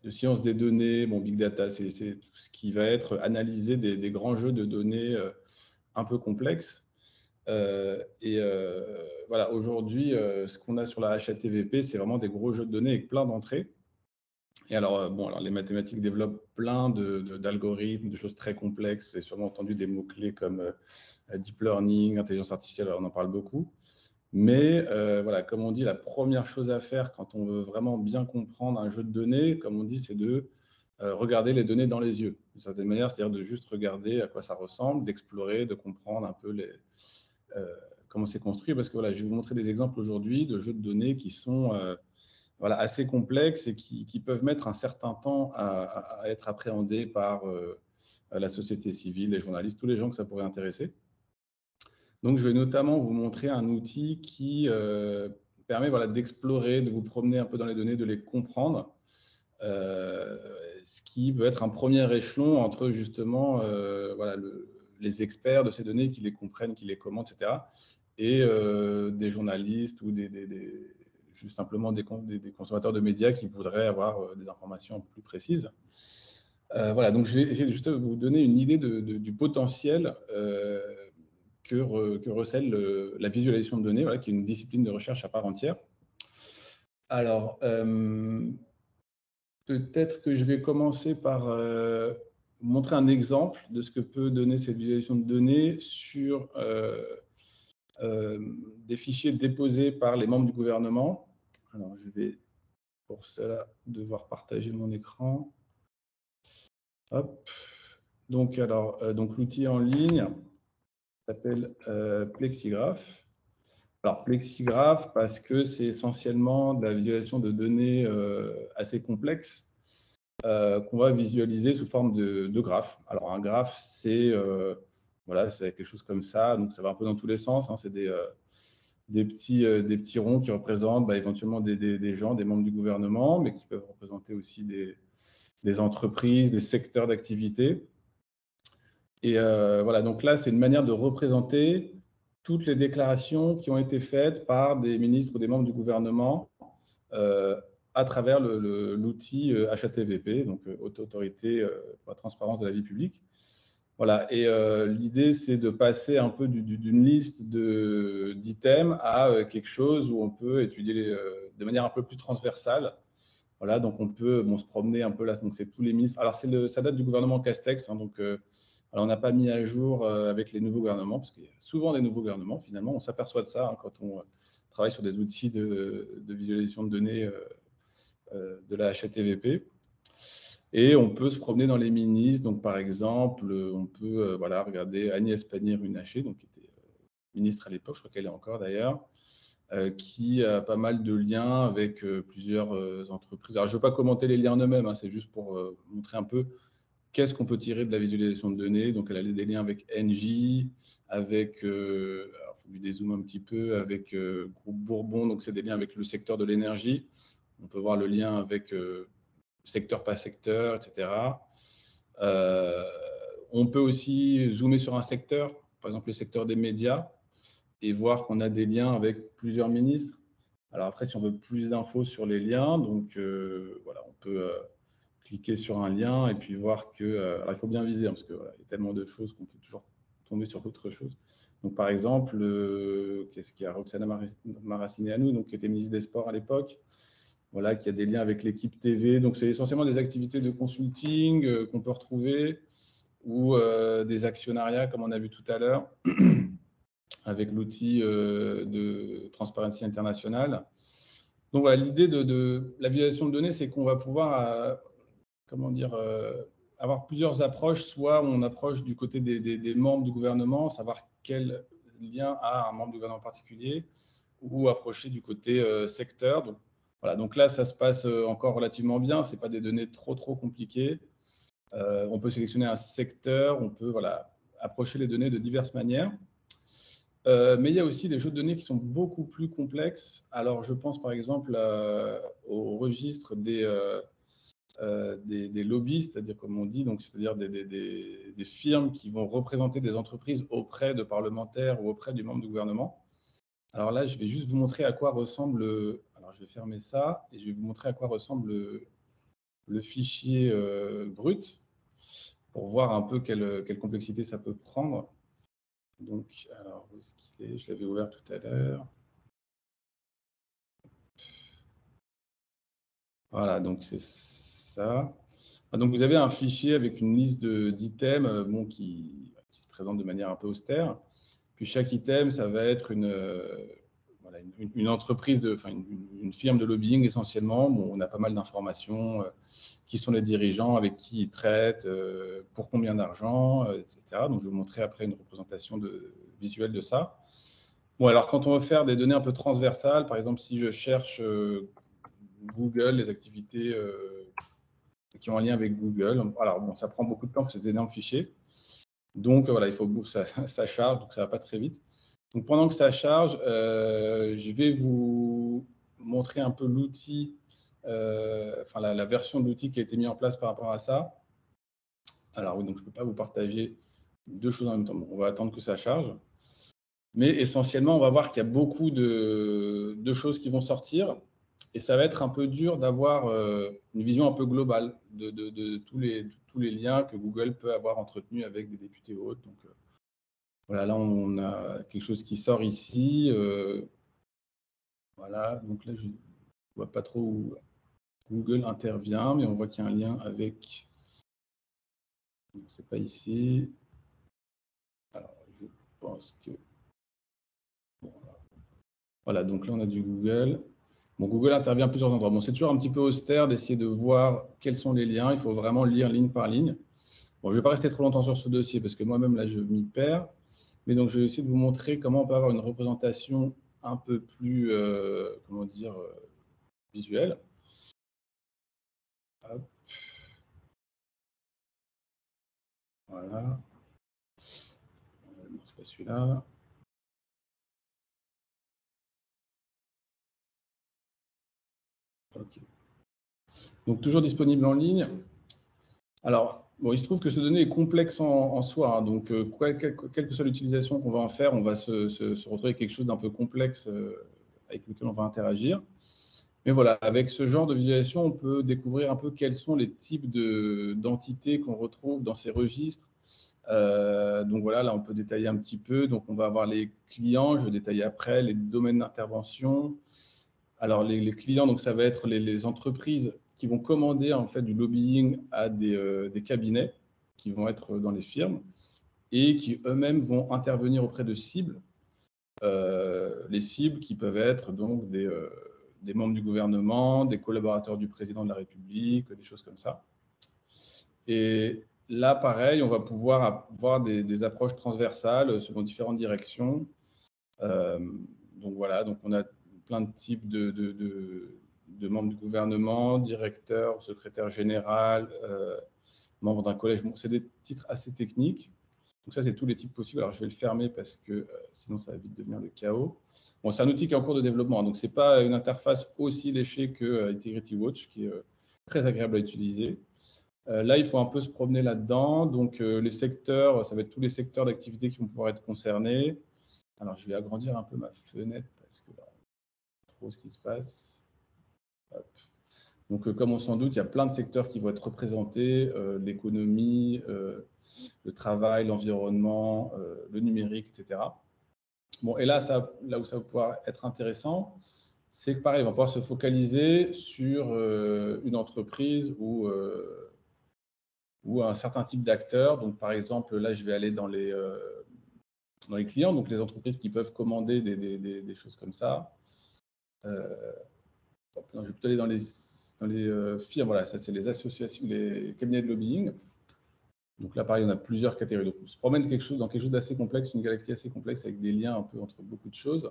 sciences des données, big data, c'est tout ce qui va être analysé des grands jeux de données un peu complexes. Voilà, aujourd'hui, ce qu'on a sur la HATVP, c'est vraiment des gros jeux de données avec plein d'entrées. Et alors, les mathématiques développent plein d'algorithmes, de choses très complexes. Vous avez sûrement entendu des mots-clés comme deep learning, intelligence artificielle, on en parle beaucoup. Mais voilà, comme on dit, la première chose à faire quand on veut vraiment bien comprendre un jeu de données, comme on dit, c'est de regarder les données dans les yeux, d'une certaine manière, c'est-à-dire de juste regarder à quoi ça ressemble, d'explorer, de comprendre un peu comment c'est construit. Parce que voilà, je vais vous montrer des exemples aujourd'hui de jeux de données qui sont assez complexes et qui peuvent mettre un certain temps à être appréhendés par la société civile, les journalistes, tous les gens que ça pourrait intéresser. Donc, je vais notamment vous montrer un outil qui permet d'explorer, de vous promener un peu dans les données, de les comprendre, ce qui peut être un premier échelon entre justement les experts de ces données qui les comprennent, qui les commentent, etc., et des journalistes ou juste simplement des consommateurs de médias qui voudraient avoir des informations plus précises. Voilà, donc je vais essayer de juste vous donner une idée du potentiel que recèle la visualisation de données, qui est une discipline de recherche à part entière. Alors, peut-être que je vais commencer par vous montrer un exemple de ce que peut donner cette visualisation de données sur des fichiers déposés par les membres du gouvernement. Alors, je vais pour cela devoir partager mon écran. Hop. Donc, l'outil en ligne s'appelle Plexigraph. Alors, Plexigraph, parce que c'est essentiellement de la visualisation de données assez complexes qu'on va visualiser sous forme de graphes. Alors, un graphe, c'est quelque chose comme ça, donc ça va un peu dans tous les sens. Hein, c'est des petits ronds qui représentent éventuellement des gens, des membres du gouvernement, mais qui peuvent représenter aussi des entreprises, des secteurs d'activité. Et voilà, donc là, c'est une manière de représenter toutes les déclarations qui ont été faites par des ministres ou des membres du gouvernement à travers l'outil HATVP, donc Haute Autorité pour la transparence de la vie publique. Voilà, et l'idée, c'est de passer un peu d'une liste d'items à quelque chose où on peut étudier de manière un peu plus transversale. Voilà, donc on peut se promener un peu là, donc c'est tous les ministres. Alors, ça date du gouvernement Castex, hein, donc alors, on n'a pas mis à jour avec les nouveaux gouvernements, parce qu'il y a souvent des nouveaux gouvernements, finalement. On s'aperçoit de ça hein, quand on travaille sur des outils de visualisation de données de la HATVP. Et on peut se promener dans les ministres. Donc, par exemple, on peut regarder Agnès Pannier-Runacher, donc, qui était ministre à l'époque, je crois qu'elle est encore d'ailleurs, qui a pas mal de liens avec plusieurs entreprises. Alors, je ne veux pas commenter les liens en eux-mêmes, hein, c'est juste pour montrer un peu qu'est-ce qu'on peut tirer de la visualisation de données. Donc, elle a des liens avec Engie, avec, alors, il faut que je dézoome un petit peu, avec Groupe Bourbon, donc c'est des liens avec le secteur de l'énergie. On peut voir le lien avec secteur par secteur, etc. On peut aussi zoomer sur un secteur, par exemple le secteur des médias, et voir qu'on a des liens avec plusieurs ministres. Alors après, si on veut plus d'infos sur les liens, donc voilà, on peut cliquer sur un lien et puis voir que… alors il faut bien viser, hein, parce qu'il y a tellement de choses qu'on peut toujours tomber sur autre chose. Donc, par exemple, qu'est-ce qu'il y a Roxana Maracineanu, donc, qui était ministre des Sports à l'époque, voilà, qui a des liens avec l'équipe TV. Donc, c'est essentiellement des activités de consulting qu'on peut retrouver ou des actionnariats, comme on a vu tout à l'heure, avec l'outil de Transparency International. Donc, voilà, l'idée de la visualisation de données, c'est qu'on va pouvoir, avoir plusieurs approches. Soit on approche du côté des membres du gouvernement, savoir quel lien a un membre du gouvernement particulier, ou approcher du côté secteur. Donc, voilà, donc là, ça se passe encore relativement bien. Ce n'est pas des données trop compliquées. On peut sélectionner un secteur, on peut approcher les données de diverses manières. Mais il y a aussi des jeux de données qui sont beaucoup plus complexes. Alors, je pense par exemple au registre des lobbies, c'est-à-dire comme on dit, donc c'est-à-dire des firmes qui vont représenter des entreprises auprès de parlementaires ou auprès du membre du gouvernement. Alors là, je vais juste vous montrer à quoi ressemble. Alors, je vais fermer ça et je vais vous montrer à quoi ressemble le fichier brut pour voir un peu quelle complexité ça peut prendre. Donc, alors, où est-ce qu'il est? Je l'avais ouvert tout à l'heure. Voilà, donc c'est ça. Donc, vous avez un fichier avec une liste d'items qui se présente de manière un peu austère. Puis, chaque item, ça va être une entreprise, une firme de lobbying essentiellement. Bon, on a pas mal d'informations. Qui sont les dirigeants, avec qui ils traitent, pour combien d'argent, etc. Donc, je vais vous montrer après une représentation visuelle de ça. Bon, alors, quand on veut faire des données un peu transversales, par exemple, si je cherche Google, les activités qui ont un lien avec Google, alors, bon, ça prend beaucoup de temps pour ces énormes fichiers. Donc, voilà, il faut que ça charge, donc ça ne va pas très vite. Donc, pendant que ça charge, je vais vous montrer un peu l'outil, la version de l'outil qui a été mis en place par rapport à ça. Alors oui, donc je ne peux pas vous partager deux choses en même temps. Bon, on va attendre que ça charge. Mais essentiellement, on va voir qu'il y a beaucoup de choses qui vont sortir. Et ça va être un peu dur d'avoir une vision un peu globale de tous les liens que Google peut avoir entretenus avec des députés ou autres. Donc, voilà, là, on a quelque chose qui sort ici. Voilà, donc là, je ne vois pas trop où Google intervient, mais on voit qu'il y a un lien avec... C'est pas ici. Alors, je pense que... Bon, voilà, donc là, on a du Google. Bon, Google intervient à plusieurs endroits. Bon, c'est toujours un petit peu austère d'essayer de voir quels sont les liens. Il faut vraiment lire ligne par ligne. Bon, je ne vais pas rester trop longtemps sur ce dossier parce que moi-même, là, je m'y perds. Mais donc, je vais essayer de vous montrer comment on peut avoir une représentation un peu plus, visuelle. Hop. Voilà. Non, c'est pas celui-là. Ok. Donc, toujours disponible en ligne. Alors, bon, il se trouve que ce données est complexe en soi. Hein, donc, quelle que soit l'utilisation qu'on va en faire, on va se retrouver avec quelque chose d'un peu complexe avec lequel on va interagir. Mais voilà, avec ce genre de visualisation, on peut découvrir un peu quels sont les types d'entités qu'on retrouve dans ces registres. Donc voilà, là, on peut détailler un petit peu. Donc, on va avoir les clients, je vais détailler après, les domaines d'intervention. Alors, les clients, donc ça va être les entreprises qui vont commander en fait du lobbying à des cabinets qui vont être dans les firmes et qui eux-mêmes vont intervenir auprès de cibles. Les cibles qui peuvent être donc des membres du gouvernement, des collaborateurs du président de la République, des choses comme ça. Et là, pareil, on va pouvoir avoir des approches transversales selon différentes directions. Donc voilà, donc on a plein de types de membres du gouvernement, directeur, secrétaire général, membre d'un collège. Bon, c'est des titres assez techniques. Donc ça, c'est tous les types possibles. Alors, je vais le fermer parce que sinon, ça va vite devenir le chaos. Bon, c'est un outil qui est en cours de développement. Donc, ce n'est pas une interface aussi léchée que Integrity Watch, qui est très agréable à utiliser. Là, il faut un peu se promener là-dedans. Donc, les secteurs, ça va être tous les secteurs d'activité qui vont pouvoir être concernés. Alors, je vais agrandir un peu ma fenêtre parce que là, trop ce qui se passe. Hop. Donc, comme on s'en doute, il y a plein de secteurs qui vont être représentés, l'économie, le travail, l'environnement, le numérique, etc. Bon, et là où ça va pouvoir être intéressant, c'est que pareil, on va pouvoir se focaliser sur une entreprise ou un certain type d'acteurs. Donc, par exemple, là, je vais aller dans les clients, donc les entreprises qui peuvent commander des choses comme ça. Non, je vais plutôt aller dans les firmes. Voilà, ça, c'est les associations, les cabinets de lobbying. Donc là, pareil, on a plusieurs catégories. Donc, on se promène dans quelque chose d'assez complexe, une galaxie assez complexe avec des liens un peu entre beaucoup de choses.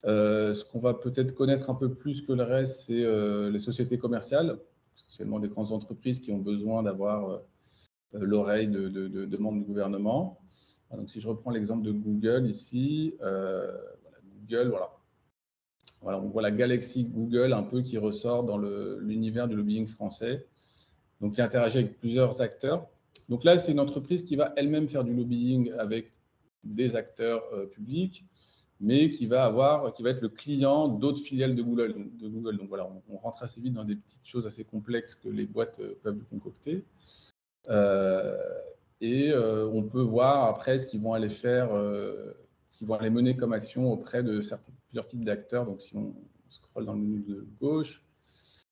Ce qu'on va peut-être connaître un peu plus que le reste, c'est les sociétés commerciales, essentiellement des grandes entreprises qui ont besoin d'avoir l'oreille de membres du gouvernement. Donc, si je reprends l'exemple de Google ici, Google, voilà, on voit la galaxie Google un peu qui ressort dans l'univers du lobbying français, donc qui interagit avec plusieurs acteurs. Donc là, c'est une entreprise qui va elle-même faire du lobbying avec des acteurs publics, mais qui va être le client d'autres filiales de Google. Donc voilà, on rentre assez vite dans des petites choses assez complexes que les boîtes peuvent concocter. On peut voir après ce qu'ils vont aller faire, ce qu'ils vont aller mener comme action auprès de plusieurs types d'acteurs. Donc si on scrolle dans le menu de gauche,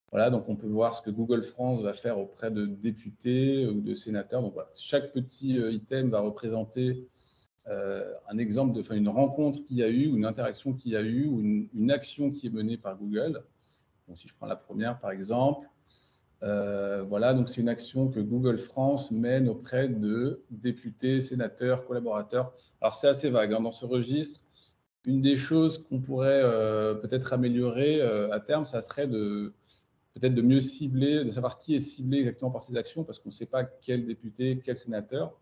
voilà, donc on peut voir ce que Google France va faire auprès de députés ou de sénateurs. Donc voilà, chaque petit item va représenter un exemple une rencontre qu'il y a eu, ou une interaction qu'il y a eu, ou une action qui est menée par Google. Donc si je prends la première par exemple, voilà, donc c'est une action que Google France mène auprès de députés, sénateurs, collaborateurs. Alors c'est assez vague dans ce registre. Une des choses qu'on pourrait peut-être améliorer à terme, ça serait peut-être de mieux cibler, de savoir qui est ciblé exactement par ces actions, parce qu'on ne sait pas quel député, quel sénateur.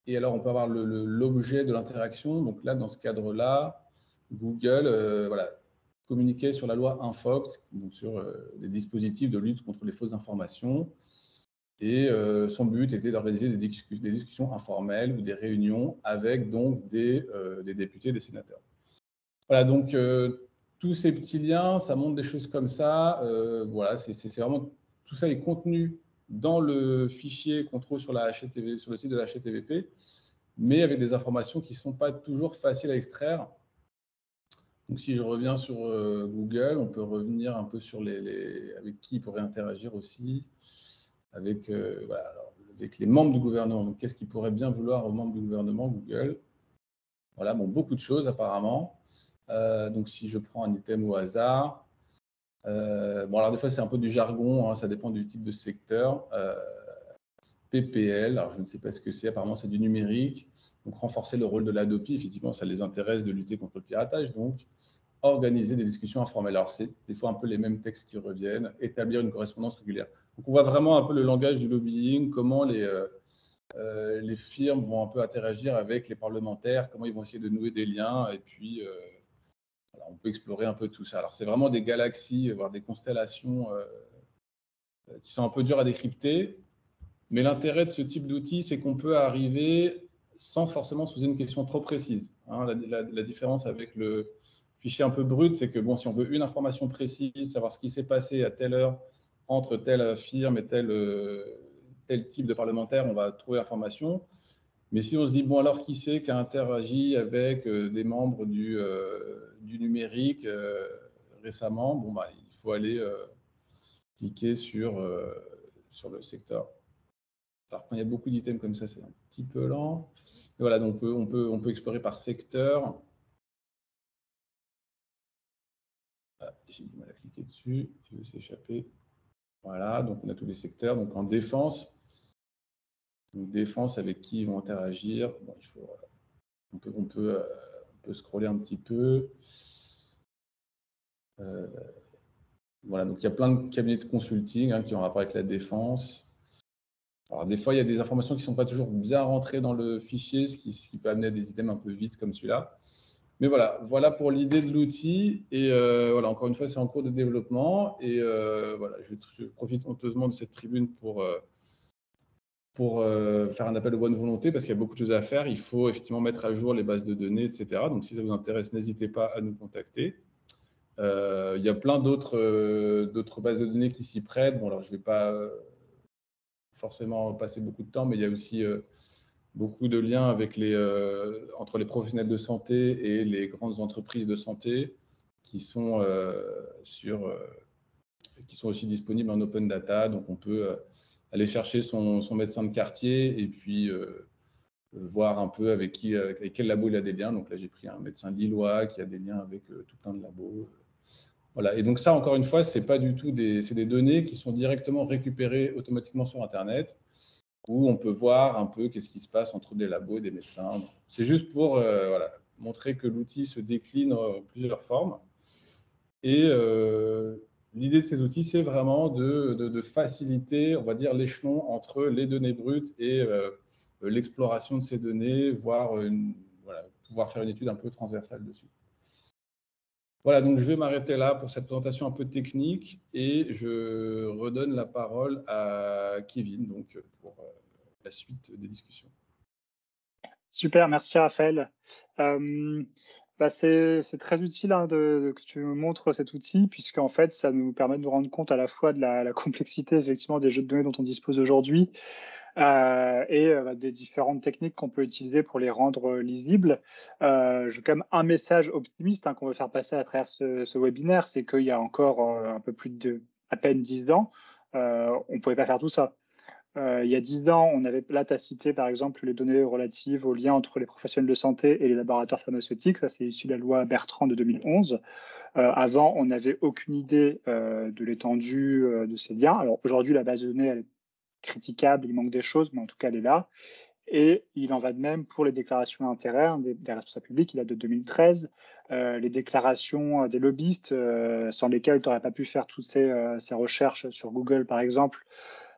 Et alors, on peut avoir l'objet de l'interaction. Donc là, dans ce cadre-là, Google communiquait sur la loi Infox, donc sur les dispositifs de lutte contre les fausses informations. Et son but était d'organiser des discussions informelles ou des réunions avec donc des députés, des sénateurs. Voilà, donc tous ces petits liens, ça montre des choses comme ça. Voilà, c'est vraiment tout ça est contenu dans le fichier qu'on trouve sur le site de la HATVP, mais avec des informations qui ne sont pas toujours faciles à extraire. Donc, si je reviens sur Google, on peut revenir un peu sur avec qui il pourrait interagir aussi, avec les membres du gouvernement. Donc, qu'est-ce qu'il pourrait bien vouloir aux membres du gouvernement, Google? Voilà, bon, beaucoup de choses apparemment. Donc, si je prends un item au hasard, alors des fois, c'est un peu du jargon, hein, ça dépend du type de secteur. PPL, alors je ne sais pas ce que c'est, apparemment c'est du numérique. Donc, renforcer le rôle de l'ADOPI, effectivement, ça les intéresse de lutter contre le piratage. Donc, organiser des discussions informelles. Alors, c'est des fois un peu les mêmes textes qui reviennent, établir une correspondance régulière. Donc, on voit vraiment un peu le langage du lobbying, comment les firmes vont un peu interagir avec les parlementaires, comment ils vont essayer de nouer des liens, et puis on peut explorer un peu tout ça. Alors, c'est vraiment des galaxies, voire des constellations qui sont un peu dures à décrypter, mais l'intérêt de ce type d'outil, c'est qu'on peut arriver sans forcément se poser une question trop précise. Hein, la différence avec le fichier un peu brut, c'est que bon, si on veut une information précise, savoir ce qui s'est passé à telle heure entre telle firme et tel type de parlementaire, on va trouver l'information. Mais si on se dit, bon, alors qui c'est qui a interagi avec des membres du numérique récemment, bon, il faut aller cliquer sur le secteur. Alors, quand il y a beaucoup d'items comme ça, c'est un petit peu lent. Mais voilà, donc on peut explorer par secteur. Ah, j'ai du mal à cliquer dessus, je vais s'échapper. Voilà, donc on a tous les secteurs. Donc en défense, avec qui ils vont interagir. Bon, on peut scroller un petit peu. Voilà, donc il y a plein de cabinets de consulting qui ont rapport avec la défense. Alors des fois, il y a des informations qui ne sont pas toujours bien rentrées dans le fichier, ce qui peut amener à des items un peu vite comme celui-là. Mais voilà pour l'idée de l'outil. Et voilà, encore une fois, c'est en cours de développement. Et voilà, je profite honteusement de cette tribune pour faire un appel de bonne volonté, parce qu'il y a beaucoup de choses à faire. Il faut effectivement mettre à jour les bases de données, etc. Donc, si ça vous intéresse, n'hésitez pas à nous contacter. Il y a plein d'autres bases de données qui s'y prêtent. Bon, alors je ne vais pas forcément passer beaucoup de temps, mais il y a aussi beaucoup de liens avec entre les professionnels de santé et les grandes entreprises de santé qui sont aussi disponibles en open data. Donc, on peut aller chercher son médecin de quartier et puis voir un peu avec quel labo il a des liens. Donc là, j'ai pris un médecin lillois qui a des liens avec tout plein de labos. Voilà. Et donc ça, encore une fois, c'est pas du tout c'est des données qui sont directement récupérées automatiquement sur Internet, où on peut voir un peu qu'est-ce qui se passe entre des labos et des médecins. C'est juste pour montrer que l'outil se décline en plusieurs formes. Et l'idée de ces outils, c'est vraiment de faciliter, on va dire, l'échelon entre les données brutes et l'exploration de ces données, voire pouvoir faire une étude un peu transversale dessus. Voilà, donc je vais m'arrêter là pour cette présentation un peu technique et je redonne la parole à Kevin donc, pour la suite des discussions. Super, merci Raphaël. C'est très utile que tu nous montres cet outil, puisqu'en fait, ça nous permet de nous rendre compte à la fois de la complexité effectivement des jeux de données dont on dispose aujourd'hui et des différentes techniques qu'on peut utiliser pour les rendre lisibles. J'ai quand même un message optimiste qu'on veut faire passer à travers ce webinaire, c'est qu'il y a encore un peu plus à peine 10 ans, on ne pouvait pas faire tout ça. Il y a 10 ans, on avait là, tu as cité par exemple les données relatives aux liens entre les professionnels de santé et les laboratoires pharmaceutiques. Ça, c'est issu de la loi Bertrand de 2011. Avant, on n'avait aucune idée de l'étendue de ces liens. Alors aujourd'hui, la base de données, elle est critiquable, il manque des choses, mais en tout cas, elle est là. Et il en va de même pour les déclarations d'intérêt des responsables publics. Il date de 2013. Les déclarations des lobbyistes, sans lesquelles tu n'aurais pas pu faire toutes ces recherches sur Google, par exemple,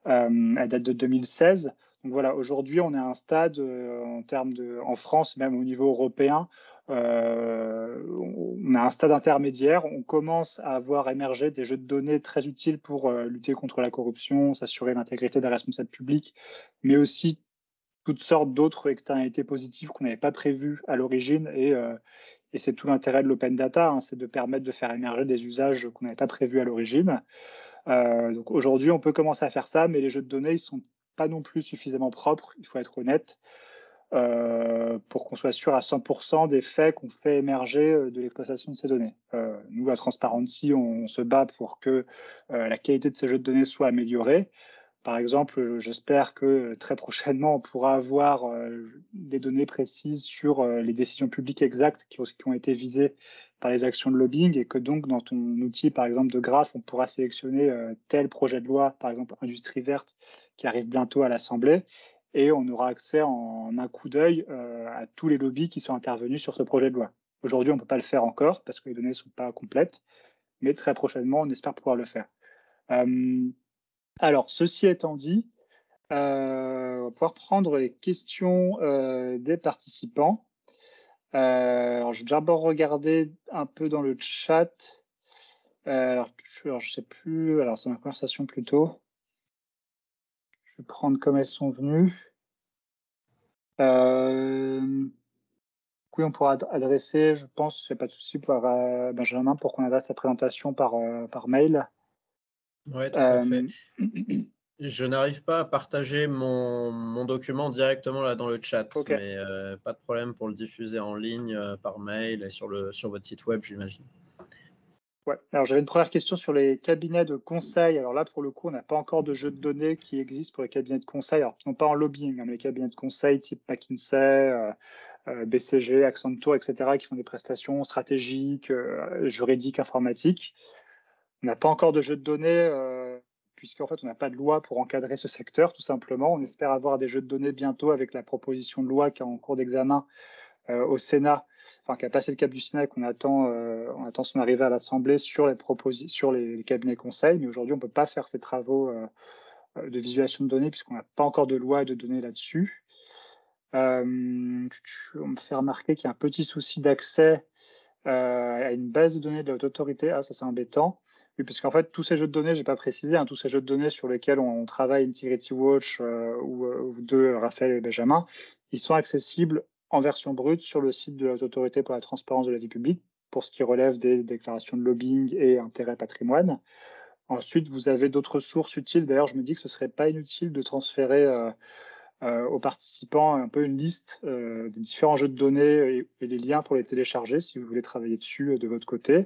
elle date de 2016. Donc voilà, aujourd'hui, on est à un stade en France, même au niveau européen, on a un stade intermédiaire. On commence à voir émerger des jeux de données très utiles pour lutter contre la corruption, s'assurer l'intégrité des responsables publics, mais aussi toutes sortes d'autres externalités positives qu'on n'avait pas prévues à l'origine. Et c'est tout l'intérêt de l'open data, c'est de permettre de faire émerger des usages qu'on n'avait pas prévus à l'origine. Donc aujourd'hui, on peut commencer à faire ça, mais les jeux de données, ils sont pas non plus suffisamment propres, il faut être honnête, pour qu'on soit sûr à 100% des faits qu'on fait émerger de l'exploitation de ces données. Nous, à Transparency, on se bat pour que la qualité de ces jeux de données soit améliorée. Par exemple, j'espère que très prochainement, on pourra avoir des données précises sur les décisions publiques exactes qui ont été visées par les actions de lobbying et que donc dans ton outil, par exemple, de graphe, on pourra sélectionner tel projet de loi, par exemple, Industrie verte, qui arrive bientôt à l'Assemblée, et on aura accès en un coup d'œil à tous les lobbies qui sont intervenus sur ce projet de loi. Aujourd'hui, on ne peut pas le faire encore parce que les données ne sont pas complètes, mais très prochainement, on espère pouvoir le faire. Alors, ceci étant dit, on va pouvoir prendre les questions des participants. Alors, j'ai d'abord regardé un peu dans le chat. Alors, je ne sais plus. Alors, c'est ma conversation plutôt. Je vais prendre comme elles sont venues. Oui, on pourra adresser, je pense, c'est pas de souci pour Benjamin pour qu'on adresse sa présentation par mail. Oui, tout à fait. Je n'arrive pas à partager mon document directement là dans le chat, Okay. mais pas de problème pour le diffuser en ligne par mail et sur votre site web, j'imagine. Ouais. Alors j'avais une première question sur les cabinets de conseil. Alors là, pour le coup, on n'a pas encore de jeu de données qui existe pour les cabinets de conseil. Alors non pas en lobbying, mais les cabinets de conseil type McKinsey, BCG, Accenture, etc., qui font des prestations stratégiques, juridiques, informatiques. On n'a pas encore de jeu de données puisqu'en fait, on n'a pas de loi pour encadrer ce secteur, tout simplement. On espère avoir des jeux de données bientôt avec la proposition de loi qui est en cours d'examen au Sénat, enfin qui a passé le cap du Sénat et qu'on attend, on attend son arrivée à l'Assemblée sur les cabinets conseils. Mais aujourd'hui, on ne peut pas faire ces travaux de visualisation de données puisqu'on n'a pas encore de loi et de données là-dessus. On me fait remarquer qu'il y a un petit souci d'accès à une base de données de la Haute Autorité. Ah, ça c'est embêtant. Oui, parce qu'en fait, tous ces jeux de données, je n'ai pas précisé, tous ces jeux de données sur lesquels on travaille, Integrity Watch ou vous deux, Raphaël et Benjamin, ils sont accessibles en version brute sur le site de la Haute Autorité pour la transparence de la vie publique, pour ce qui relève des déclarations de lobbying et intérêt patrimoine. Ensuite, vous avez d'autres sources utiles. D'ailleurs, je me dis que ce serait pas inutile de transférer aux participants un peu une liste des différents jeux de données et les liens pour les télécharger si vous voulez travailler dessus de votre côté.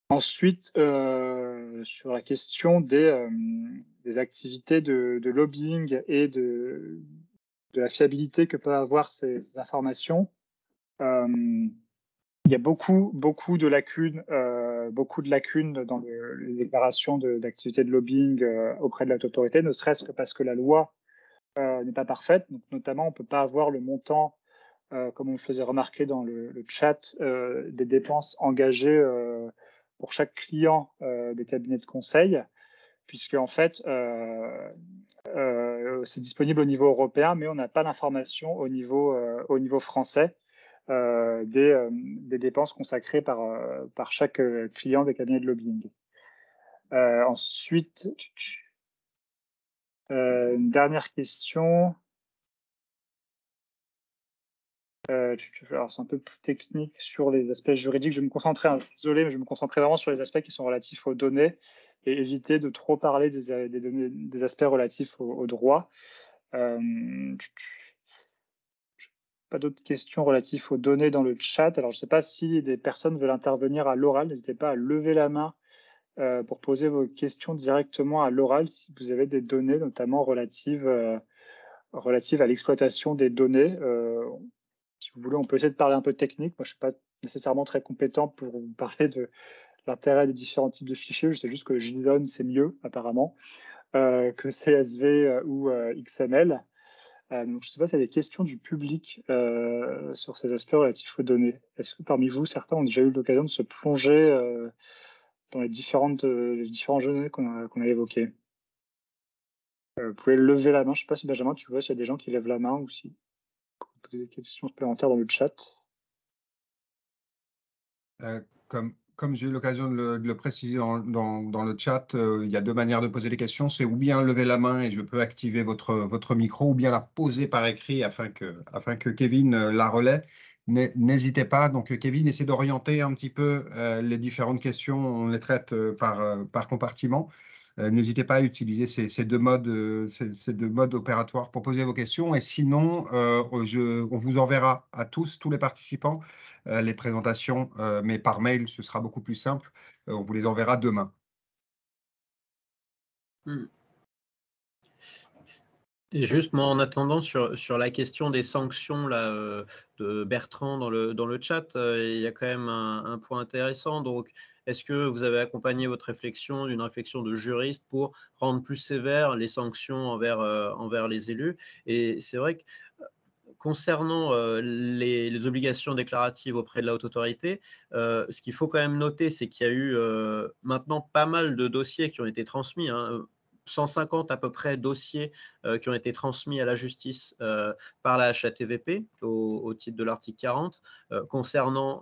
Ensuite, sur la question des activités de lobbying et de la fiabilité que peuvent avoir ces informations, il y a beaucoup de lacunes dans les déclarations d'activités de lobbying auprès de l'autorité, ne serait-ce que parce que la loi n'est pas parfaite. Donc, notamment, on ne peut pas avoir le montant, comme on le faisait remarquer dans le chat, des dépenses engagées pour chaque client des cabinets de conseil, puisque en fait, c'est disponible au niveau européen, mais on n'a pas l'information au niveau français des dépenses consacrées par chaque client des cabinets de lobbying. Ensuite, une dernière question. Alors, c'est un peu plus technique sur les aspects juridiques. Je vais me concentrer, je suis désolé, mais je vais me concentrer vraiment sur les aspects qui sont relatifs aux données et éviter de trop parler des aspects relatifs au droit. Pas d'autres questions relatives aux données dans le chat. Alors, je ne sais pas si des personnes veulent intervenir à l'oral. N'hésitez pas à lever la main pour poser vos questions directement à l'oral si vous avez des données, notamment relatives à l'exploitation des données. Si vous voulez, on peut essayer de parler un peu technique. Moi, je ne suis pas nécessairement très compétent pour vous parler de l'intérêt des différents types de fichiers. Je sais juste que JSON, c'est mieux, apparemment, que CSV ou XML. Donc, je ne sais pas s'il y a des questions du public sur ces aspects relatifs aux données. Est-ce que parmi vous, certains ont déjà eu l'occasion de se plonger dans les différents jeux qu'on a évoqués? Vous pouvez lever la main. Je ne sais pas si Benjamin, tu vois s'il y a des gens qui lèvent la main ou si vous posez des questions supplémentaires dans le chat. Comme j'ai eu l'occasion de le préciser dans le chat, il y a deux manières de poser des questions. C'est ou bien lever la main et je peux activer votre micro, ou bien la poser par écrit afin que Kevin la relaie. N'hésitez pas. Donc, Kevin essaie d'orienter un petit peu les différentes questions. On les traite par compartiment. N'hésitez pas à utiliser ces deux modes opératoires pour poser vos questions. Et sinon, on vous enverra à tous les participants, les présentations, mais par mail, ce sera beaucoup plus simple. On vous les enverra demain. Et juste, moi, en attendant, sur la question des sanctions là, de Bertrand dans le chat, il y a quand même un point intéressant. Donc, est-ce que vous avez accompagné votre réflexion d'une réflexion de juriste pour rendre plus sévères les sanctions envers les élus? Et c'est vrai que concernant les obligations déclaratives auprès de la haute autorité, ce qu'il faut quand même noter, c'est qu'il y a eu maintenant pas mal de dossiers qui ont été transmis, 150 à peu près dossiers qui ont été transmis à la justice par la HATVP au titre de l'article 40 concernant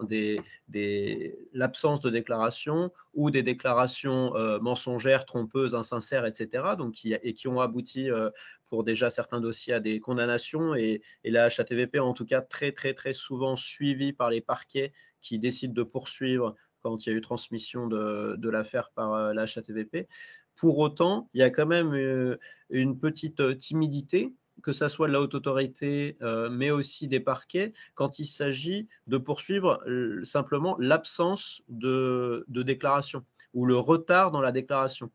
l'absence de déclaration ou des déclarations mensongères, trompeuses, insincères, etc. Donc, qui ont abouti pour déjà certains dossiers à des condamnations et la HATVP en tout cas très souvent suivie par les parquets qui décident de poursuivre quand il y a eu transmission de l'affaire par la HATVP. Pour autant, il y a quand même une petite timidité, que ça soit de la haute autorité, mais aussi des parquets, quand il s'agit de poursuivre simplement l'absence de déclaration ou le retard dans la déclaration.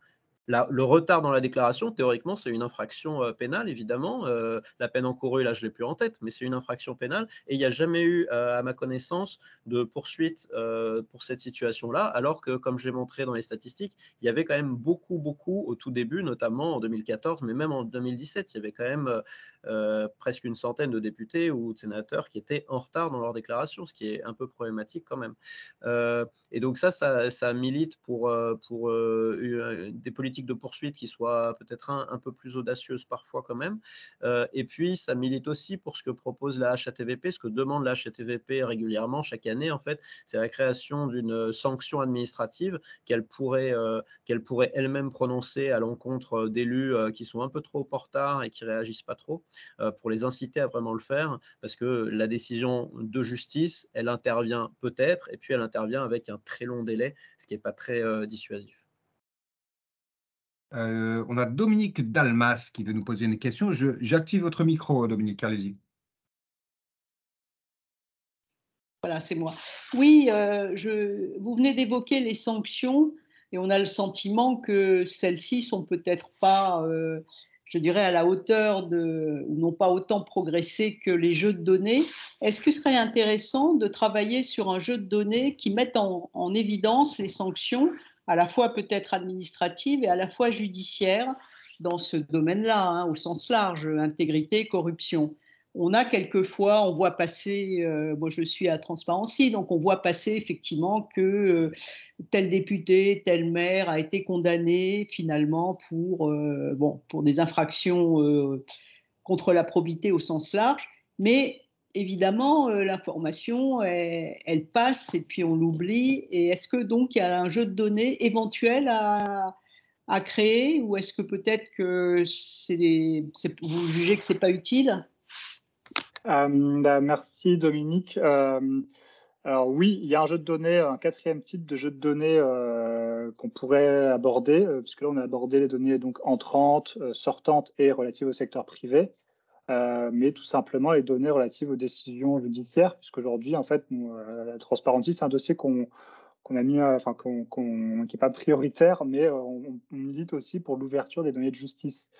Le retard dans la déclaration, théoriquement, c'est une infraction pénale, évidemment. La peine encourue, là, je ne l'ai plus en tête, mais c'est une infraction pénale. Et il n'y a jamais eu, à ma connaissance, de poursuite pour cette situation-là, alors que, comme je l'ai montré dans les statistiques, il y avait quand même beaucoup, au tout début, notamment en 2014, mais même en 2017, il y avait quand même presque une centaine de députés ou de sénateurs qui étaient en retard dans leur déclaration, ce qui est un peu problématique quand même. Et donc ça milite pour des politiques de poursuite qui soient peut-être un peu plus audacieuses parfois quand même. Et puis ça milite aussi pour ce que propose la HATVP, ce que demande la HATVP régulièrement chaque année en fait, c'est la création d'une sanction administrative qu'elle pourrait elle-même prononcer à l'encontre d'élus qui sont un peu trop en retard et qui réagissent pas trop, pour les inciter à vraiment le faire, parce que la décision de justice, elle intervient peut-être, et puis elle intervient avec un très long délai, ce qui n'est pas très dissuasif. On a Dominique Dalmas qui veut nous poser une question. J'active votre micro, Dominique, allez-y. Voilà, c'est moi. Oui, vous venez d'évoquer les sanctions et on a le sentiment que celles-ci sont peut-être pas, je dirais, à la hauteur ou n'ont pas autant progressé que les jeux de données. Est-ce que ce serait intéressant de travailler sur un jeu de données qui mette en évidence les sanctions, à la fois peut-être administratives et à la fois judiciaires, dans ce domaine-là, hein, au sens large, intégrité, corruption? On a quelquefois, on voit passer, moi je suis à Transparency, donc on voit passer effectivement que tel député, tel maire a été condamné finalement pour des infractions contre la probité au sens large, mais évidemment l'information elle passe et puis on l'oublie. Et est-ce que donc il y a un jeu de données éventuel à créer, ou est-ce que peut-être que vous jugez que c'est pas utile? Merci Dominique. Alors oui, il y a un jeu de données, un quatrième type de jeu de données qu'on pourrait aborder, puisque là on a abordé les données donc entrantes, sortantes et relatives au secteur privé, mais tout simplement les données relatives aux décisions judiciaires, puisqu'aujourd'hui en fait la Transparency c'est un dossier qu'on a mis, qui n'est pas prioritaire, mais on milite aussi pour l'ouverture des données de justice.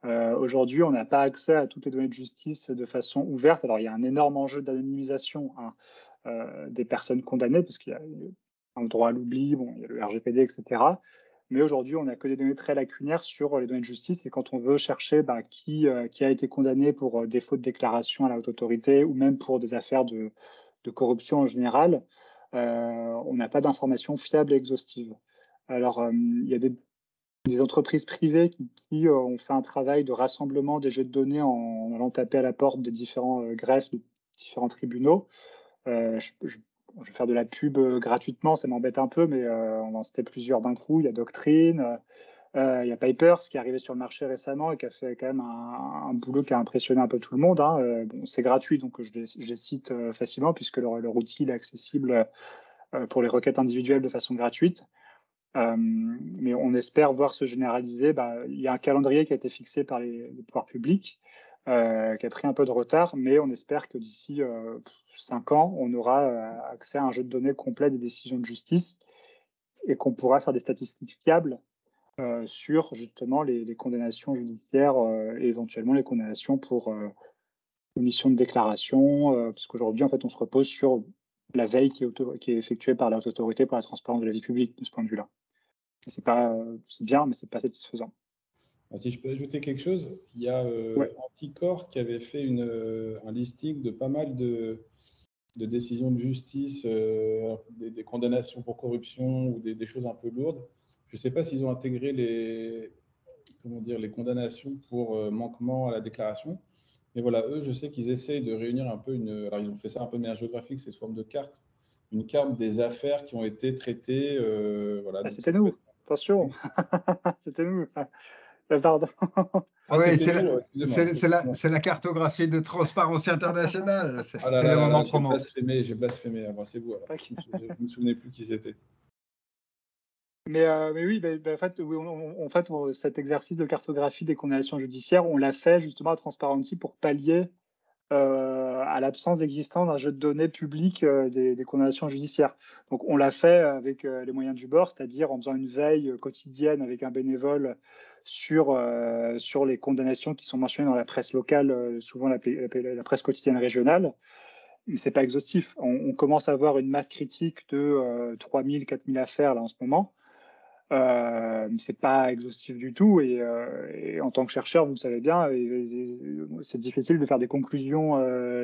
Aujourd'hui, on n'a pas accès à toutes les données de justice de façon ouverte. Alors, il y a un énorme enjeu d'anonymisation des personnes condamnées, parce qu'il y a un droit à l'oubli, bon, il y a le RGPD, etc. Mais aujourd'hui, on n'a que des données très lacunaires sur les données de justice. Et quand on veut chercher qui a été condamné pour défaut de déclaration à la haute autorité ou même pour des affaires de corruption en général, on n'a pas d'informations fiables et exhaustives. Alors, il y a des entreprises privées qui ont fait un travail de rassemblement des jeux de données en allant taper à la porte des différents greffes, de différents tribunaux. Je vais faire de la pub gratuitement, ça m'embête un peu, mais on en citait plusieurs d'un coup. Il y a Doctrine, il y a Papers qui est arrivé sur le marché récemment et qui a fait quand même un boulot qui a impressionné un peu tout le monde. Hein. Bon, c'est gratuit, donc je les cite facilement puisque leur outil est accessible pour les requêtes individuelles de façon gratuite. Mais on espère voir se généraliser. Il y a un calendrier qui a été fixé par les pouvoirs publics, qui a pris un peu de retard, mais on espère que d'ici 5 ans, on aura accès à un jeu de données complet des décisions de justice et qu'on pourra faire des statistiques fiables sur justement les condamnations judiciaires et éventuellement les condamnations pour omission de déclaration, puisqu'aujourd'hui, en fait, on se repose sur la veille qui est effectuée par la haute autorité pour la transparence de la vie publique de ce point de vue-là. C'est bien, mais c'est pas satisfaisant. Si je peux ajouter quelque chose, il y a Anticor qui avait fait un listing de pas mal de décisions de justice, des condamnations pour corruption ou des choses un peu lourdes. Je ne sais pas s'ils ont intégré les condamnations pour manquement à la déclaration. Mais voilà, eux, je sais qu'ils essayent de réunir un peu alors ils ont fait ça un peu de manière géographique, c'est sous forme de carte, une carte des affaires qui ont été traitées. Voilà. C'était nous, attention, c'était nous. Pardon. Oui, c'est la cartographie de Transparency International. C'est le moment promo. J'ai blasphémé. C'est vous. Alors. Je ne me souvenais plus qui c'était. Mais oui, en fait, cet exercice de cartographie des condamnations judiciaires, on l'a fait justement à Transparency pour pallier à l'absence d'existence d'un jeu de données public des condamnations judiciaires. Donc, on l'a fait avec les moyens du bord, c'est-à-dire en faisant une veille quotidienne avec un bénévole sur les condamnations qui sont mentionnées dans la presse locale, souvent la presse quotidienne régionale. Mais c'est pas exhaustif. On commence à avoir une masse critique de 3000, 4000 affaires là en ce moment. C'est pas exhaustif du tout et en tant que chercheur, vous le savez bien, c'est difficile de faire des conclusions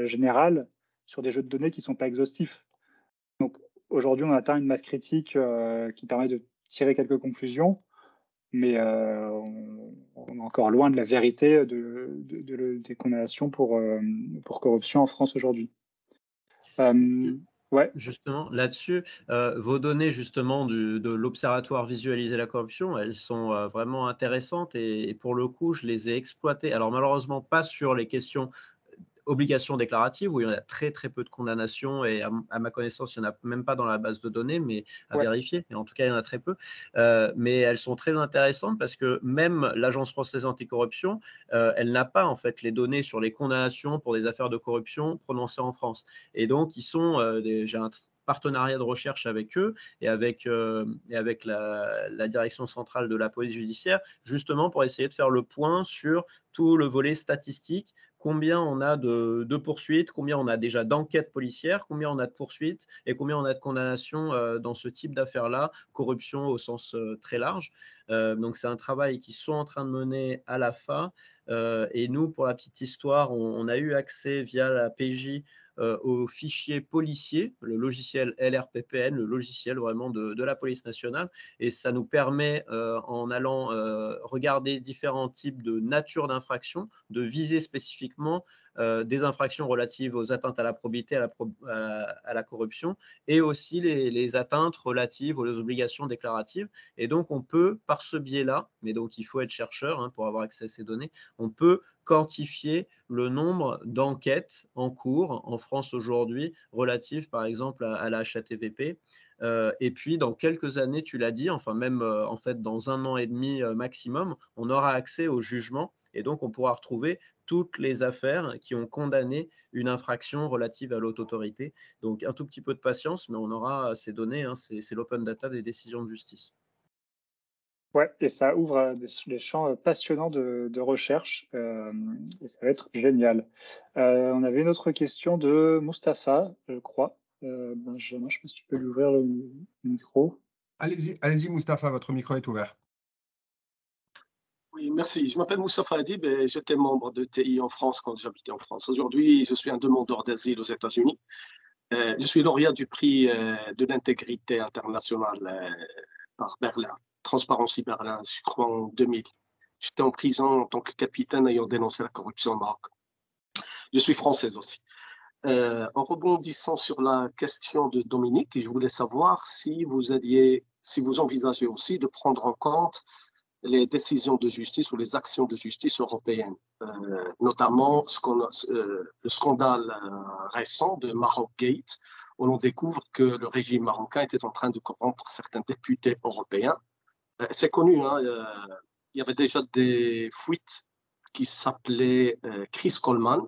générales sur des jeux de données qui sont pas exhaustifs. Donc aujourd'hui, on atteint une masse critique qui permet de tirer quelques conclusions, mais on est encore loin de la vérité des condamnations pour corruption en France aujourd'hui. Ouais. Justement, là-dessus, vos données justement de l'Observatoire Visualiser la corruption, elles sont vraiment intéressantes et pour le coup, je les ai exploitées. Alors malheureusement, pas sur les questions obligation déclarative où il y en a très très peu de condamnations et à ma connaissance, il n'y en a même pas dans la base de données, mais à vérifier. Mais en tout cas, il y en a très peu. Mais elles sont très intéressantes parce que même l'Agence française anticorruption, elle n'a pas en fait les données sur les condamnations pour des affaires de corruption prononcées en France. Et donc, j'ai un partenariat de recherche avec eux et avec la direction centrale de la police judiciaire, justement pour essayer de faire le point sur tout le volet statistique, combien on a de poursuites, combien on a déjà d'enquêtes policières, combien on a de poursuites et combien on a de condamnations dans ce type d'affaires-là, corruption au sens très large. Donc c'est un travail qu'ils sont en train de mener à l'AFA. Et nous, pour la petite histoire, on a eu accès via la PJ au fichier policier, le logiciel LRPPN, le logiciel vraiment de la police nationale, et ça nous permet, en allant regarder différents types de nature d'infractions, de viser spécifiquement des infractions relatives aux atteintes à la probité, à la corruption, et aussi les atteintes relatives aux obligations déclaratives. Et donc, on peut, par ce biais-là, mais donc il faut être chercheur pour avoir accès à ces données, on peut quantifier le nombre d'enquêtes en cours en France aujourd'hui relatives par exemple à la HATVP. Et puis dans quelques années, tu l'as dit, enfin même en fait dans 1 an et demi maximum, on aura accès au jugement et donc on pourra retrouver toutes les affaires qui ont condamné une infraction relative à l'haute autorité. Donc un tout petit peu de patience, mais on aura ces données, c'est l'open data des décisions de justice. Ouais, et ça ouvre des champs passionnants de recherche et ça va être génial. On avait une autre question de Mustapha, je crois. Benjamin, je ne sais pas si tu peux lui ouvrir le micro. Allez-y, Mustapha, votre micro est ouvert. Oui, merci. Je m'appelle Mustapha Adib et j'étais membre de TI en France quand j'habitais en France. Aujourd'hui, je suis un demandeur d'asile aux États-Unis. Je suis lauréat du prix de l'intégrité internationale par Berlin, Transparency Berlin, je crois en 2000. J'étais en prison en tant que capitaine ayant dénoncé la corruption au Maroc. Je suis française aussi. En rebondissant sur la question de Dominique, je voulais savoir si vous envisagez aussi de prendre en compte les décisions de justice ou les actions de justice européennes, notamment le scandale récent de Maroc Gate, où l'on découvre que le régime marocain était en train de corrompre certains députés européens. C'est connu, il y avait déjà des fuites qui s'appelaient Chris Coleman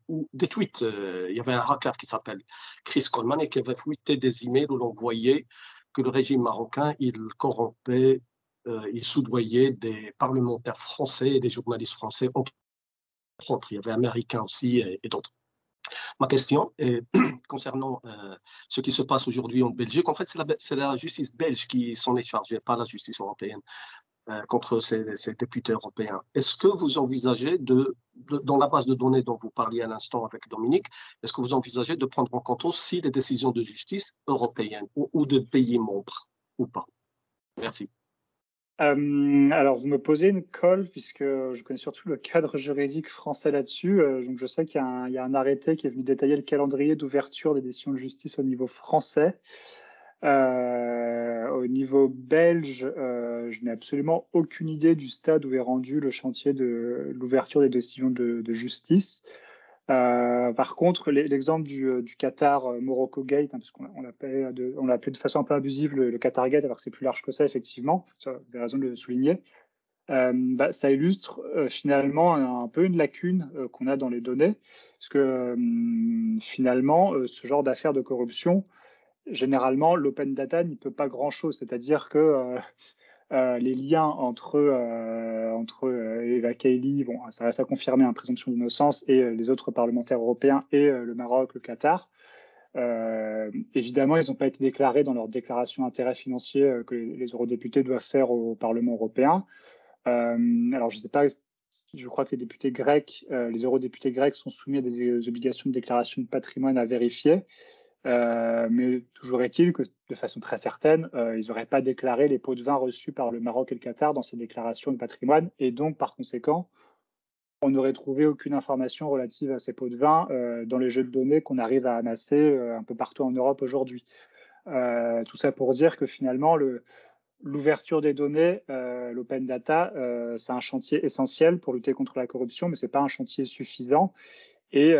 ou des tweets. Il y avait un hacker qui s'appelle Chris Coleman et qui avait fuité des emails où l'on voyait que le régime marocain, il corrompait, il soudoyait des parlementaires français et des journalistes français, entre autres. Il y avait américains aussi et d'autres. Ma question est concernant ce qui se passe aujourd'hui en Belgique. En fait, c'est la justice belge qui s'en est chargée, pas la justice européenne, contre ces députés européens. Est-ce que vous envisagez dans la base de données dont vous parliez à l'instant avec Dominique, est-ce que vous envisagez de prendre en compte aussi les décisions de justice européennes ou de pays membres ou pas? Merci. Alors, vous me posez une colle puisque je connais surtout le cadre juridique français là-dessus. Donc, je sais qu'il y a un arrêté qui est venu détailler le calendrier d'ouverture des décisions de justice au niveau français. Au niveau belge, je n'ai absolument aucune idée du stade où est rendu le chantier de l'ouverture des décisions de justice. Par contre, l'exemple du Qatar Morocco Gate, parce qu'on l'a appelé de façon un peu abusive le Qatar Gate, alors que c'est plus large que ça, effectivement, vous avez raison de le souligner. Ça illustre finalement un peu une lacune qu'on a dans les données, parce que finalement, ce genre d'affaires de corruption, généralement, l'open data n'y peut pas grand-chose, c'est-à-dire que les liens entre Eva Kaili, bon, ça reste à confirmer, présomption d'innocence, et les autres parlementaires européens et le Maroc, le Qatar. Évidemment, ils n'ont pas été déclarés dans leur déclaration d'intérêt financier que les eurodéputés doivent faire au Parlement européen. Alors, je ne sais pas, je crois que les députés grecs, les eurodéputés grecs sont soumis à des obligations de déclaration de patrimoine à vérifier. Mais toujours est-il que de façon très certaine, ils n'auraient pas déclaré les pots de vin reçus par le Maroc et le Qatar dans ces déclarations de patrimoine, et donc par conséquent, on n'aurait trouvé aucune information relative à ces pots de vin dans les jeux de données qu'on arrive à amasser un peu partout en Europe aujourd'hui. Tout ça pour dire que finalement, l'ouverture des données, l'open data, c'est un chantier essentiel pour lutter contre la corruption, mais c'est pas un chantier suffisant. Et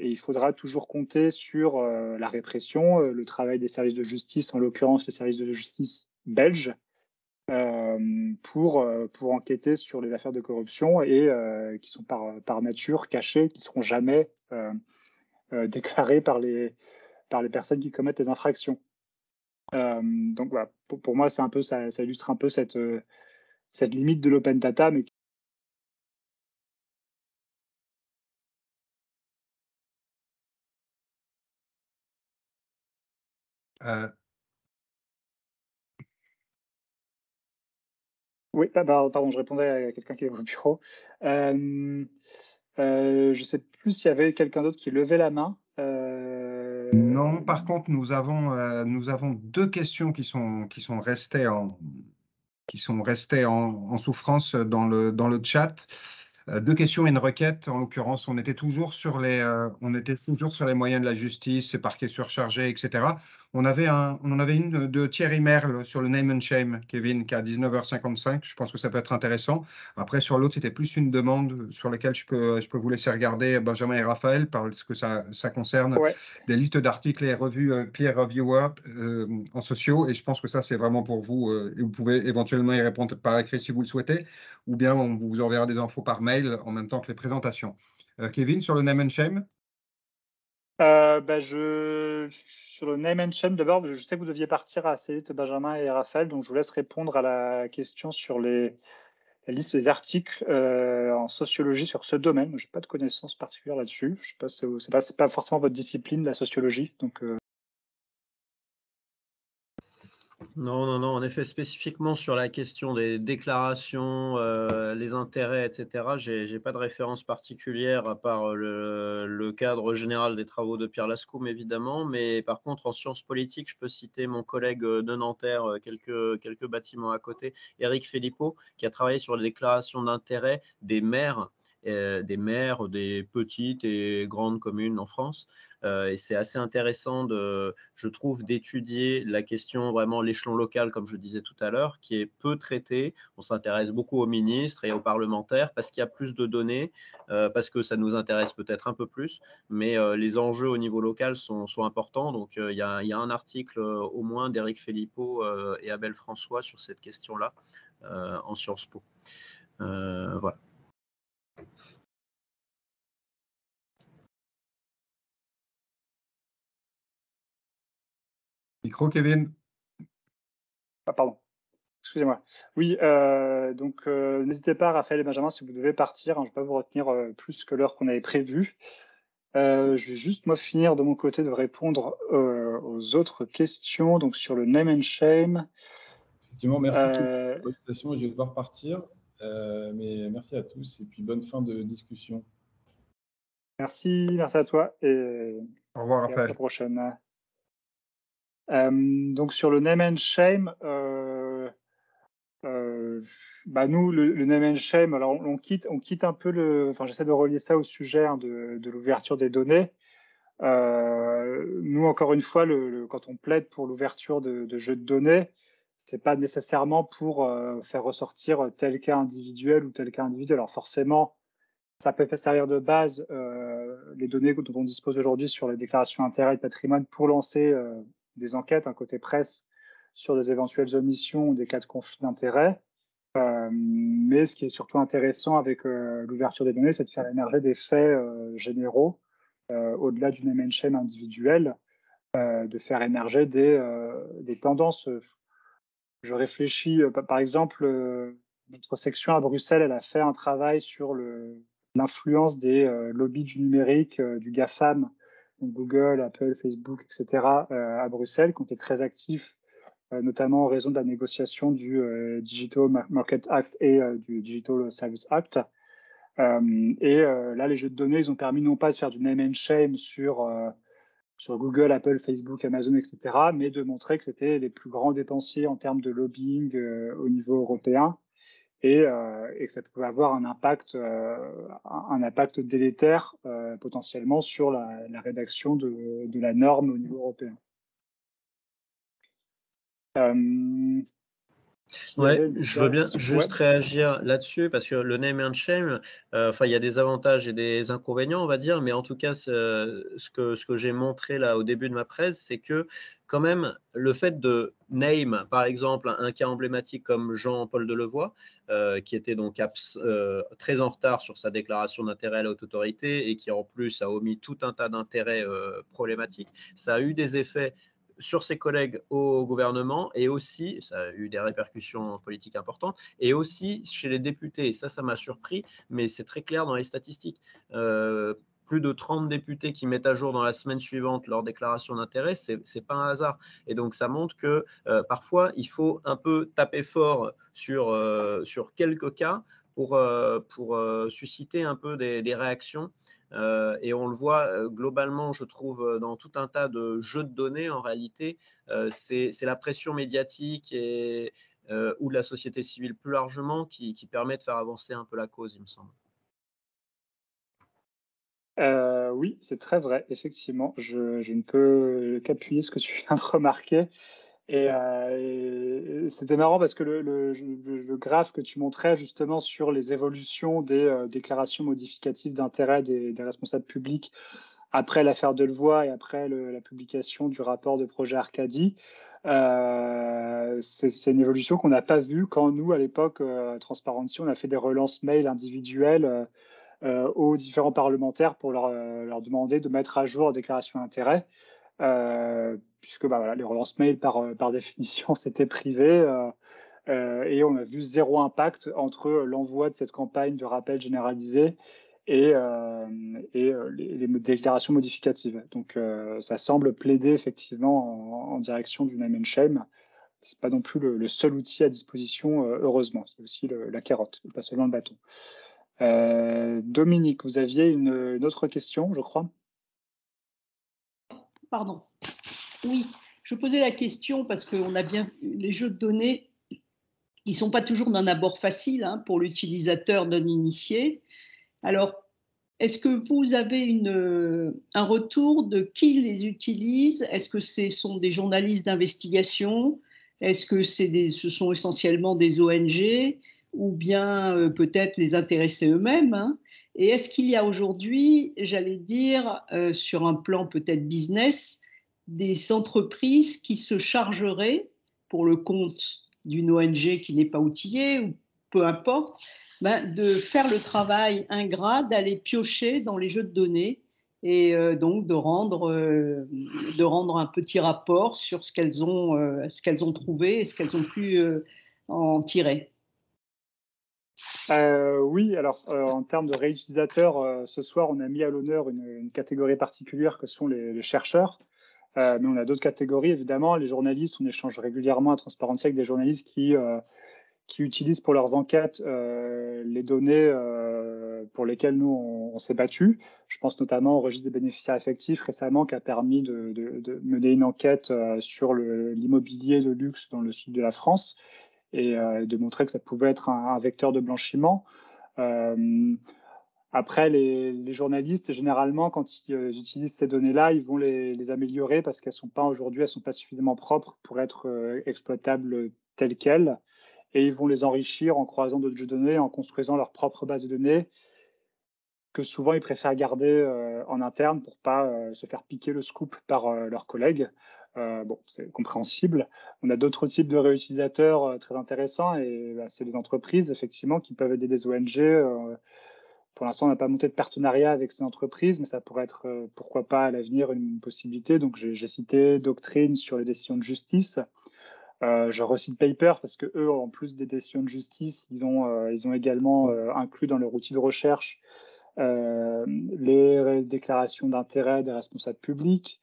il faudra toujours compter sur la répression, le travail des services de justice, en l'occurrence les services de justice belges, pour enquêter sur les affaires de corruption et qui sont par nature cachées, qui ne seront jamais déclarées par les personnes qui commettent les infractions. Donc voilà, pour moi, c'est un peu ça illustre un peu cette limite de l'open data, mais oui, pardon, je répondais à quelqu'un qui est au bureau. Je ne sais plus s'il y avait quelqu'un d'autre qui levait la main. Non, par contre, nous avons deux questions qui sont restées en souffrance dans le chat. Deux questions et une requête. En l'occurrence, on était toujours sur les moyens de la justice, ces parquets surchargés, etc. On en avait une de Thierry Merle sur le name and shame, Kevin, qui est à 19h55. Je pense que ça peut être intéressant. Après, sur l'autre, c'était plus une demande sur laquelle je peux vous laisser regarder, Benjamin et Raphaël, parce que ça concerne des listes d'articles et revues peer reviewer en sociaux. Et je pense que ça, c'est vraiment pour vous. Et vous pouvez éventuellement y répondre par écrit si vous le souhaitez, ou bien on vous enverra des infos par mail en même temps que les présentations. Kevin, sur le name and shame? Sur le name and shame, d'abord, je sais que vous deviez partir assez vite, Benjamin et Raphaël, donc je vous laisse répondre à la question sur la liste des articles en sociologie sur ce domaine. Je n'ai pas de connaissances particulières là-dessus. Je sais pas, c'est pas forcément votre discipline, la sociologie, donc. Non, en effet, spécifiquement sur la question des déclarations, les intérêts, etc., j'ai pas de référence particulière à part le cadre général des travaux de Pierre Lascoum, évidemment, mais par contre, en sciences politiques, je peux citer mon collègue de Nanterre, quelques bâtiments à côté, Éric Philippot, qui a travaillé sur les déclarations d'intérêt des maires, des petites et grandes communes en France. Et c'est assez intéressant, je trouve, d'étudier la question vraiment l'échelon local, comme je disais tout à l'heure, qui est peu traité. On s'intéresse beaucoup aux ministres et aux parlementaires parce qu'il y a plus de données, parce que ça nous intéresse peut-être un peu plus, mais les enjeux au niveau local sont importants. Donc, il y a un article au moins d'Éric Philippot et Abel François sur cette question-là en Sciences Po. Voilà. Micro, Kevin. Ah, pardon. Excusez-moi. Oui, donc n'hésitez pas, Raphaël et Benjamin, si vous devez partir. Je ne vais pas vous retenir plus que l'heure qu'on avait prévue. Je vais juste, moi, finir de mon côté de répondre aux autres questions. Donc, sur le name and shame. Effectivement, merci pour l'invitation. Je vais devoir partir. Mais merci à tous et puis bonne fin de discussion. Merci à toi et au revoir, Raphaël. À la prochaine. Donc sur le name and shame, nous le name and shame, alors on quitte un peu j'essaie de relier ça au sujet de l'ouverture des données. Nous encore une fois, quand on plaide pour l'ouverture de jeux de données, c'est pas nécessairement pour faire ressortir tel cas individuel ou tel cas individuel. Alors forcément, ça peut servir de base les données dont on dispose aujourd'hui sur les déclarations d'intérêt et de patrimoine pour lancer des enquêtes, un côté presse, sur des éventuelles omissions ou des cas de conflit d'intérêts. Mais ce qui est surtout intéressant avec l'ouverture des données, c'est de faire émerger des faits généraux au-delà du name and shame individuel, de faire émerger des tendances. Je réfléchis, par exemple, notre section à Bruxelles, elle a fait un travail sur l'influence des lobbies du numérique, du GAFAM, donc Google, Apple, Facebook, etc., à Bruxelles, qui ont été très actifs, notamment en raison de la négociation du Digital Market Act et du Digital Service Act. Là, les jeux de données, ils ont permis non pas de faire du name and shame sur Google, Apple, Facebook, Amazon, etc., mais de montrer que c'était les plus grands dépensiers en termes de lobbying au niveau européen et que ça pouvait avoir un impact délétère potentiellement sur la rédaction de la norme au niveau européen. Ouais, je veux bien juste réagir là-dessus parce que le name and shame, il y a des avantages et des inconvénients, on va dire, mais en tout cas, ce que j'ai montré là au début de ma presse, c'est que quand même, le fait de name, par exemple, un cas emblématique comme Jean-Paul Delevoye, qui était donc très en retard sur sa déclaration d'intérêt à la haute autorité et qui en plus a omis tout un tas d'intérêts problématiques, ça a eu des effets sur ses collègues au gouvernement et aussi, ça a eu des répercussions politiques importantes, et aussi chez les députés. Et ça m'a surpris, mais c'est très clair dans les statistiques. Plus de 30 députés qui mettent à jour dans la semaine suivante leur déclaration d'intérêt, c'est pas un hasard. Et donc ça montre que parfois il faut un peu taper fort sur quelques cas pour susciter un peu des réactions. Et on le voit globalement, je trouve, dans tout un tas de jeux de données, en réalité, c'est la pression médiatique ou de la société civile plus largement qui permet de faire avancer un peu la cause, il me semble. Oui, c'est très vrai, effectivement. Je ne peux qu'appuyer ce que tu viens de remarquer. Et c'était marrant parce que le graphe que tu montrais justement sur les évolutions des déclarations modificatives d'intérêt des responsables publics après l'affaire Delevoye et après la publication du rapport de projet Arcadie, c'est une évolution qu'on n'a pas vue quand nous, à l'époque, Transparency, on a fait des relances mail individuelles aux différents parlementaires pour leur demander de mettre à jour la déclaration d'intérêt. Puisque voilà, les relances mail par définition c'était privé et on a vu zéro impact entre l'envoi de cette campagne de rappel généralisé et les déclarations modificatives. Donc ça semble plaider effectivement en direction du name and shame. C'est pas non plus le seul outil à disposition, heureusement. C'est aussi la carotte, pas seulement le bâton. Dominique, vous aviez une autre question, je crois. Pardon. Oui, je posais la question parce qu'on a bien vu les jeux de données, ils ne sont pas toujours d'un abord facile pour l'utilisateur non initié. Alors, est-ce que vous avez un retour de qui les utilise? Est-ce que ce sont des journalistes d'investigation? Est-ce que ce sont essentiellement des ONG ou bien peut-être les intéressés eux-mêmes? Et est-ce qu'il y a aujourd'hui, j'allais dire, sur un plan peut-être business, des entreprises qui se chargeraient pour le compte d'une ONG qui n'est pas outillée ou peu importe, de faire le travail ingrat, d'aller piocher dans les jeux de données et donc de rendre un petit rapport sur ce qu'elles ont trouvé et ce qu'elles ont pu en tirer. Oui, alors en termes de réutilisateurs, ce soir on a mis à l'honneur une catégorie particulière que sont les chercheurs. Mais on a d'autres catégories, évidemment. Les journalistes, on échange régulièrement à Transparency avec des journalistes qui utilisent pour leurs enquêtes les données pour lesquelles nous, on s'est battus. Je pense notamment au registre des bénéficiaires effectifs récemment qui a permis de mener une enquête sur l'immobilier de luxe dans le sud de la France et de montrer que ça pouvait être un vecteur de blanchiment. Après, les journalistes, généralement, quand ils utilisent ces données-là, ils vont les améliorer parce qu'elles sont pas aujourd'hui, elles sont pas suffisamment propres pour être exploitables telles quelles. Et ils vont les enrichir en croisant d'autres jeux de données, en construisant leur propre base de données, que souvent ils préfèrent garder en interne pour pas se faire piquer le scoop par leurs collègues. Bon, c'est compréhensible. On a d'autres types de réutilisateurs très intéressants et c'est les entreprises, effectivement, qui peuvent aider des ONG. Pour l'instant, on n'a pas monté de partenariat avec ces entreprises, mais ça pourrait être, pourquoi pas, à l'avenir, une possibilité. Donc, j'ai cité Doctrine sur les décisions de justice. Je recite Paper parce que eux, en plus des décisions de justice, ils ont également inclus dans leur outil de recherche les déclarations d'intérêt des responsables publics.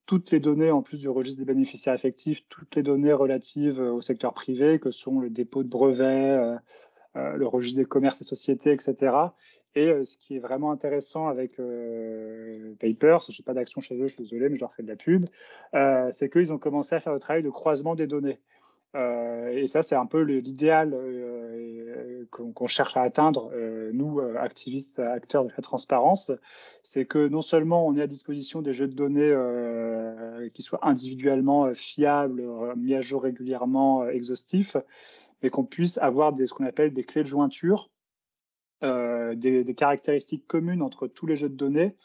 Toutes les données, en plus du registre des bénéficiaires effectifs, toutes les données relatives au secteur privé, que sont le dépôt de brevets, le registre des commerces et sociétés, etc. Et ce qui est vraiment intéressant avec Papers, je n'ai pas d'action chez eux, je suis désolé, mais je leur fais de la pub, c'est qu'ils ont commencé à faire le travail de croisement des données. Et ça, c'est un peu l'idéal qu'on cherche à atteindre, nous, activistes, acteurs de la transparence. C'est que non seulement on est à disposition des jeux de données qui soient individuellement fiables, mis à jour régulièrement, exhaustifs, mais qu'on puisse avoir ce qu'on appelle des clés de jointure, des caractéristiques communes entre tous les jeux de données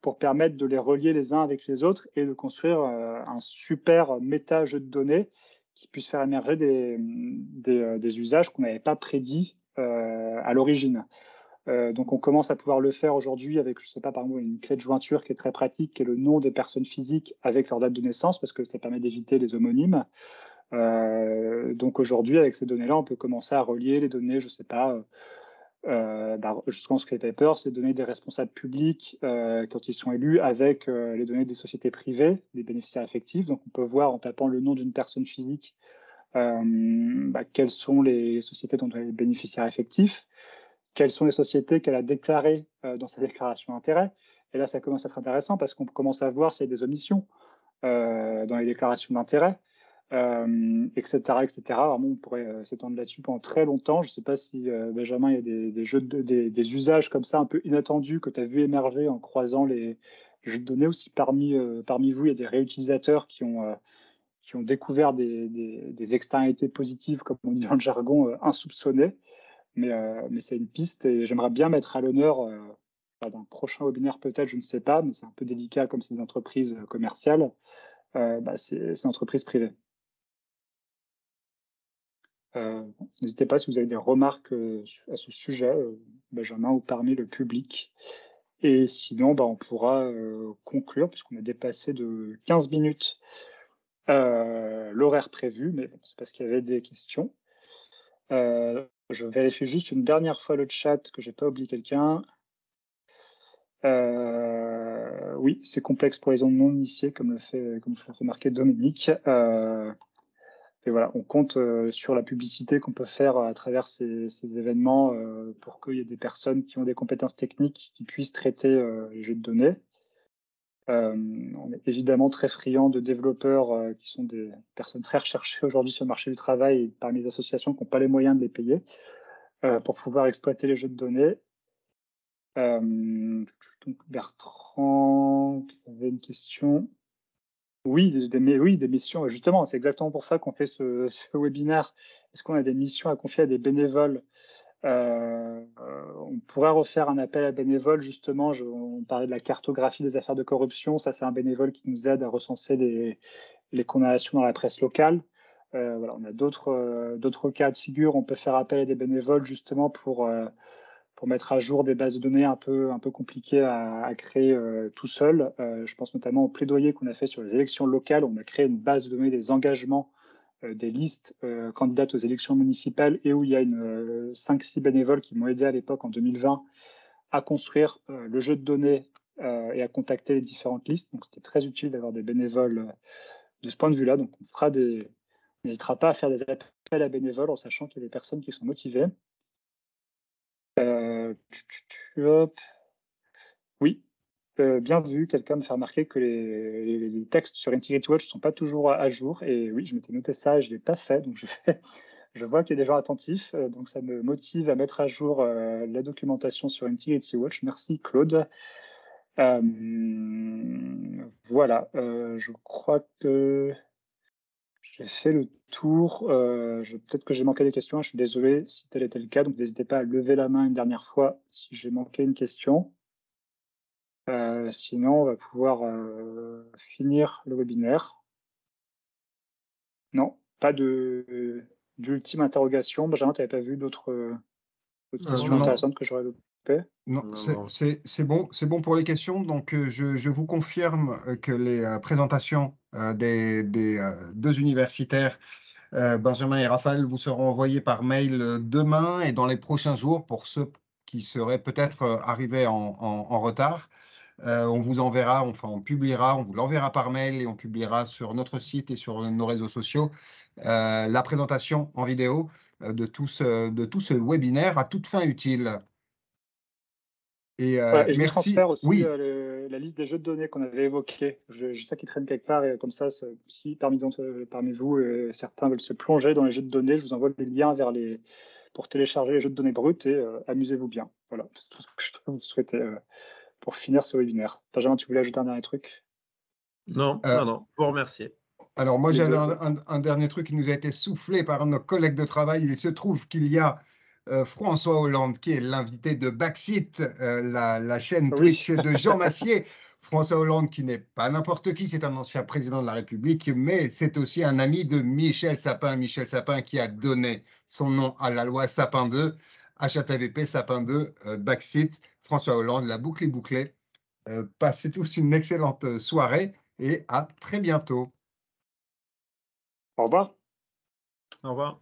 pour permettre de les relier les uns avec les autres et de construire un super méta-jeu de données qui puisse faire émerger des usages qu'on n'avait pas prédits à l'origine. Donc on commence à pouvoir le faire aujourd'hui avec, je sais pas, par exemple, une clé de jointure qui est très pratique, qui est le nom des personnes physiques avec leur date de naissance, parce que ça permet d'éviter les homonymes. Donc aujourd'hui, avec ces données-là, on peut commencer à relier les données, je sais pas, jusqu'en Secret Paper, c'est donner des responsables publics quand ils sont élus avec les données des sociétés privées, des bénéficiaires effectifs. Donc on peut voir en tapant le nom d'une personne physique quelles sont les sociétés dont elle est bénéficiaire effectif, quelles sont les sociétés qu'elle a déclarées dans sa déclaration d'intérêt. Et là, ça commence à être intéressant parce qu'on commence à voir s'il y a des omissions dans les déclarations d'intérêt. Etc. Vraiment, on pourrait s'étendre là-dessus pendant très longtemps. Je ne sais pas si, Benjamin, il y a des usages comme ça un peu inattendus que tu as vu émerger en croisant les jeux de données, aussi parmi vous, il y a des réutilisateurs qui ont découvert des externalités positives, comme on dit dans le jargon, insoupçonnées. Mais c'est une piste et j'aimerais bien mettre à l'honneur dans le prochain webinaire peut-être, je ne sais pas, mais c'est un peu délicat comme c'est des entreprises commerciales, c'est une entreprise privée. N'hésitez pas si vous avez des remarques à ce sujet, Benjamin, ou parmi le public. Et sinon, on pourra conclure, puisqu'on a dépassé de 15 minutes l'horaire prévu, mais c'est parce qu'il y avait des questions. Je vérifie juste une dernière fois le chat, que j'ai pas oublié quelqu'un. Oui, c'est complexe pour les ondes non initiées, comme le fait remarquer Dominique. Et voilà, on compte sur la publicité qu'on peut faire à travers ces événements pour qu'il y ait des personnes qui ont des compétences techniques qui puissent traiter les jeux de données. On est évidemment très friand de développeurs qui sont des personnes très recherchées aujourd'hui sur le marché du travail et parmi les associations qui n'ont pas les moyens de les payer pour pouvoir exploiter les jeux de données. Donc Bertrand, il y avait une question. Oui, des missions. Justement, c'est exactement pour ça qu'on fait ce webinaire. Est-ce qu'on a des missions à confier à des bénévoles? On pourrait refaire un appel à bénévoles, justement. On parlait de la cartographie des affaires de corruption. Ça, c'est un bénévole qui nous aide à recenser les condamnations dans la presse locale. Voilà, on a d'autres cas de figure. On peut faire appel à des bénévoles, justement, pour mettre à jour des bases de données un peu compliquées à créer tout seul. Je pense notamment au plaidoyer qu'on a fait sur les élections locales. On a créé une base de données des engagements des listes candidates aux élections municipales et où il y a 5-6 bénévoles qui m'ont aidé à l'époque en 2020 à construire le jeu de données et à contacter les différentes listes. Donc c'était très utile d'avoir des bénévoles de ce point de vue-là. Donc on n'hésitera pas à faire des appels à bénévoles en sachant qu'il y a des personnes qui sont motivées. Oui, bien vu, quelqu'un me fait remarquer que les textes sur Integrity Watch ne sont pas toujours à jour. Et oui, je m'étais noté ça et je ne l'ai pas fait. Donc je vois qu'il y a des gens attentifs. Donc ça me motive à mettre à jour la documentation sur Integrity Watch. Merci Claude. Voilà, je crois que j'ai fait le tour. Peut-être que j'ai manqué des questions. Je suis désolé si tel était le cas. Donc, n'hésitez pas à lever la main une dernière fois si j'ai manqué une question. Sinon, on va pouvoir finir le webinaire. Non, pas d'ultime interrogation. Benjamin, tu n'avais pas vu d'autres questions intéressantes que j'aurais loupées? Non, c'est bon pour les questions. Donc, je vous confirme que les présentations des deux universitaires, Benjamin et Raphaël, vous seront envoyées par mail demain et dans les prochains jours pour ceux qui seraient peut-être arrivés en retard. On vous enverra, on publiera, on vous l'enverra par mail et on publiera sur notre site et sur nos réseaux sociaux la présentation en vidéo de tout ce webinaire à toute fin utile. Et, et je vous merci. transfère aussi Oui. la liste des jeux de données qu'on avait évoqués. Je sais qu'ils traînent quelque part et comme ça, si parmi vous, certains veulent se plonger dans les jeux de données, je vous envoie les liens pour télécharger les jeux de données bruts et amusez-vous bien. Voilà, c'est tout ce que je peux vous souhaiter pour finir ce webinaire. Benjamin, tu voulais ajouter un dernier truc? Non, je vous remercie. Alors moi, j'avais un dernier truc qui nous a été soufflé par nos collègues de travail. Il se trouve qu'il y a François Hollande, qui est l'invité de Backseat, la chaîne Twitch de Jean Massier. François Hollande, qui n'est pas n'importe qui, c'est un ancien président de la République, mais c'est aussi un ami de Michel Sapin. Michel Sapin qui a donné son nom à la loi Sapin 2, HATVP Sapin 2, Backseat, François Hollande, la boucle est bouclée. Passez tous une excellente soirée et à très bientôt. Au revoir. Au revoir.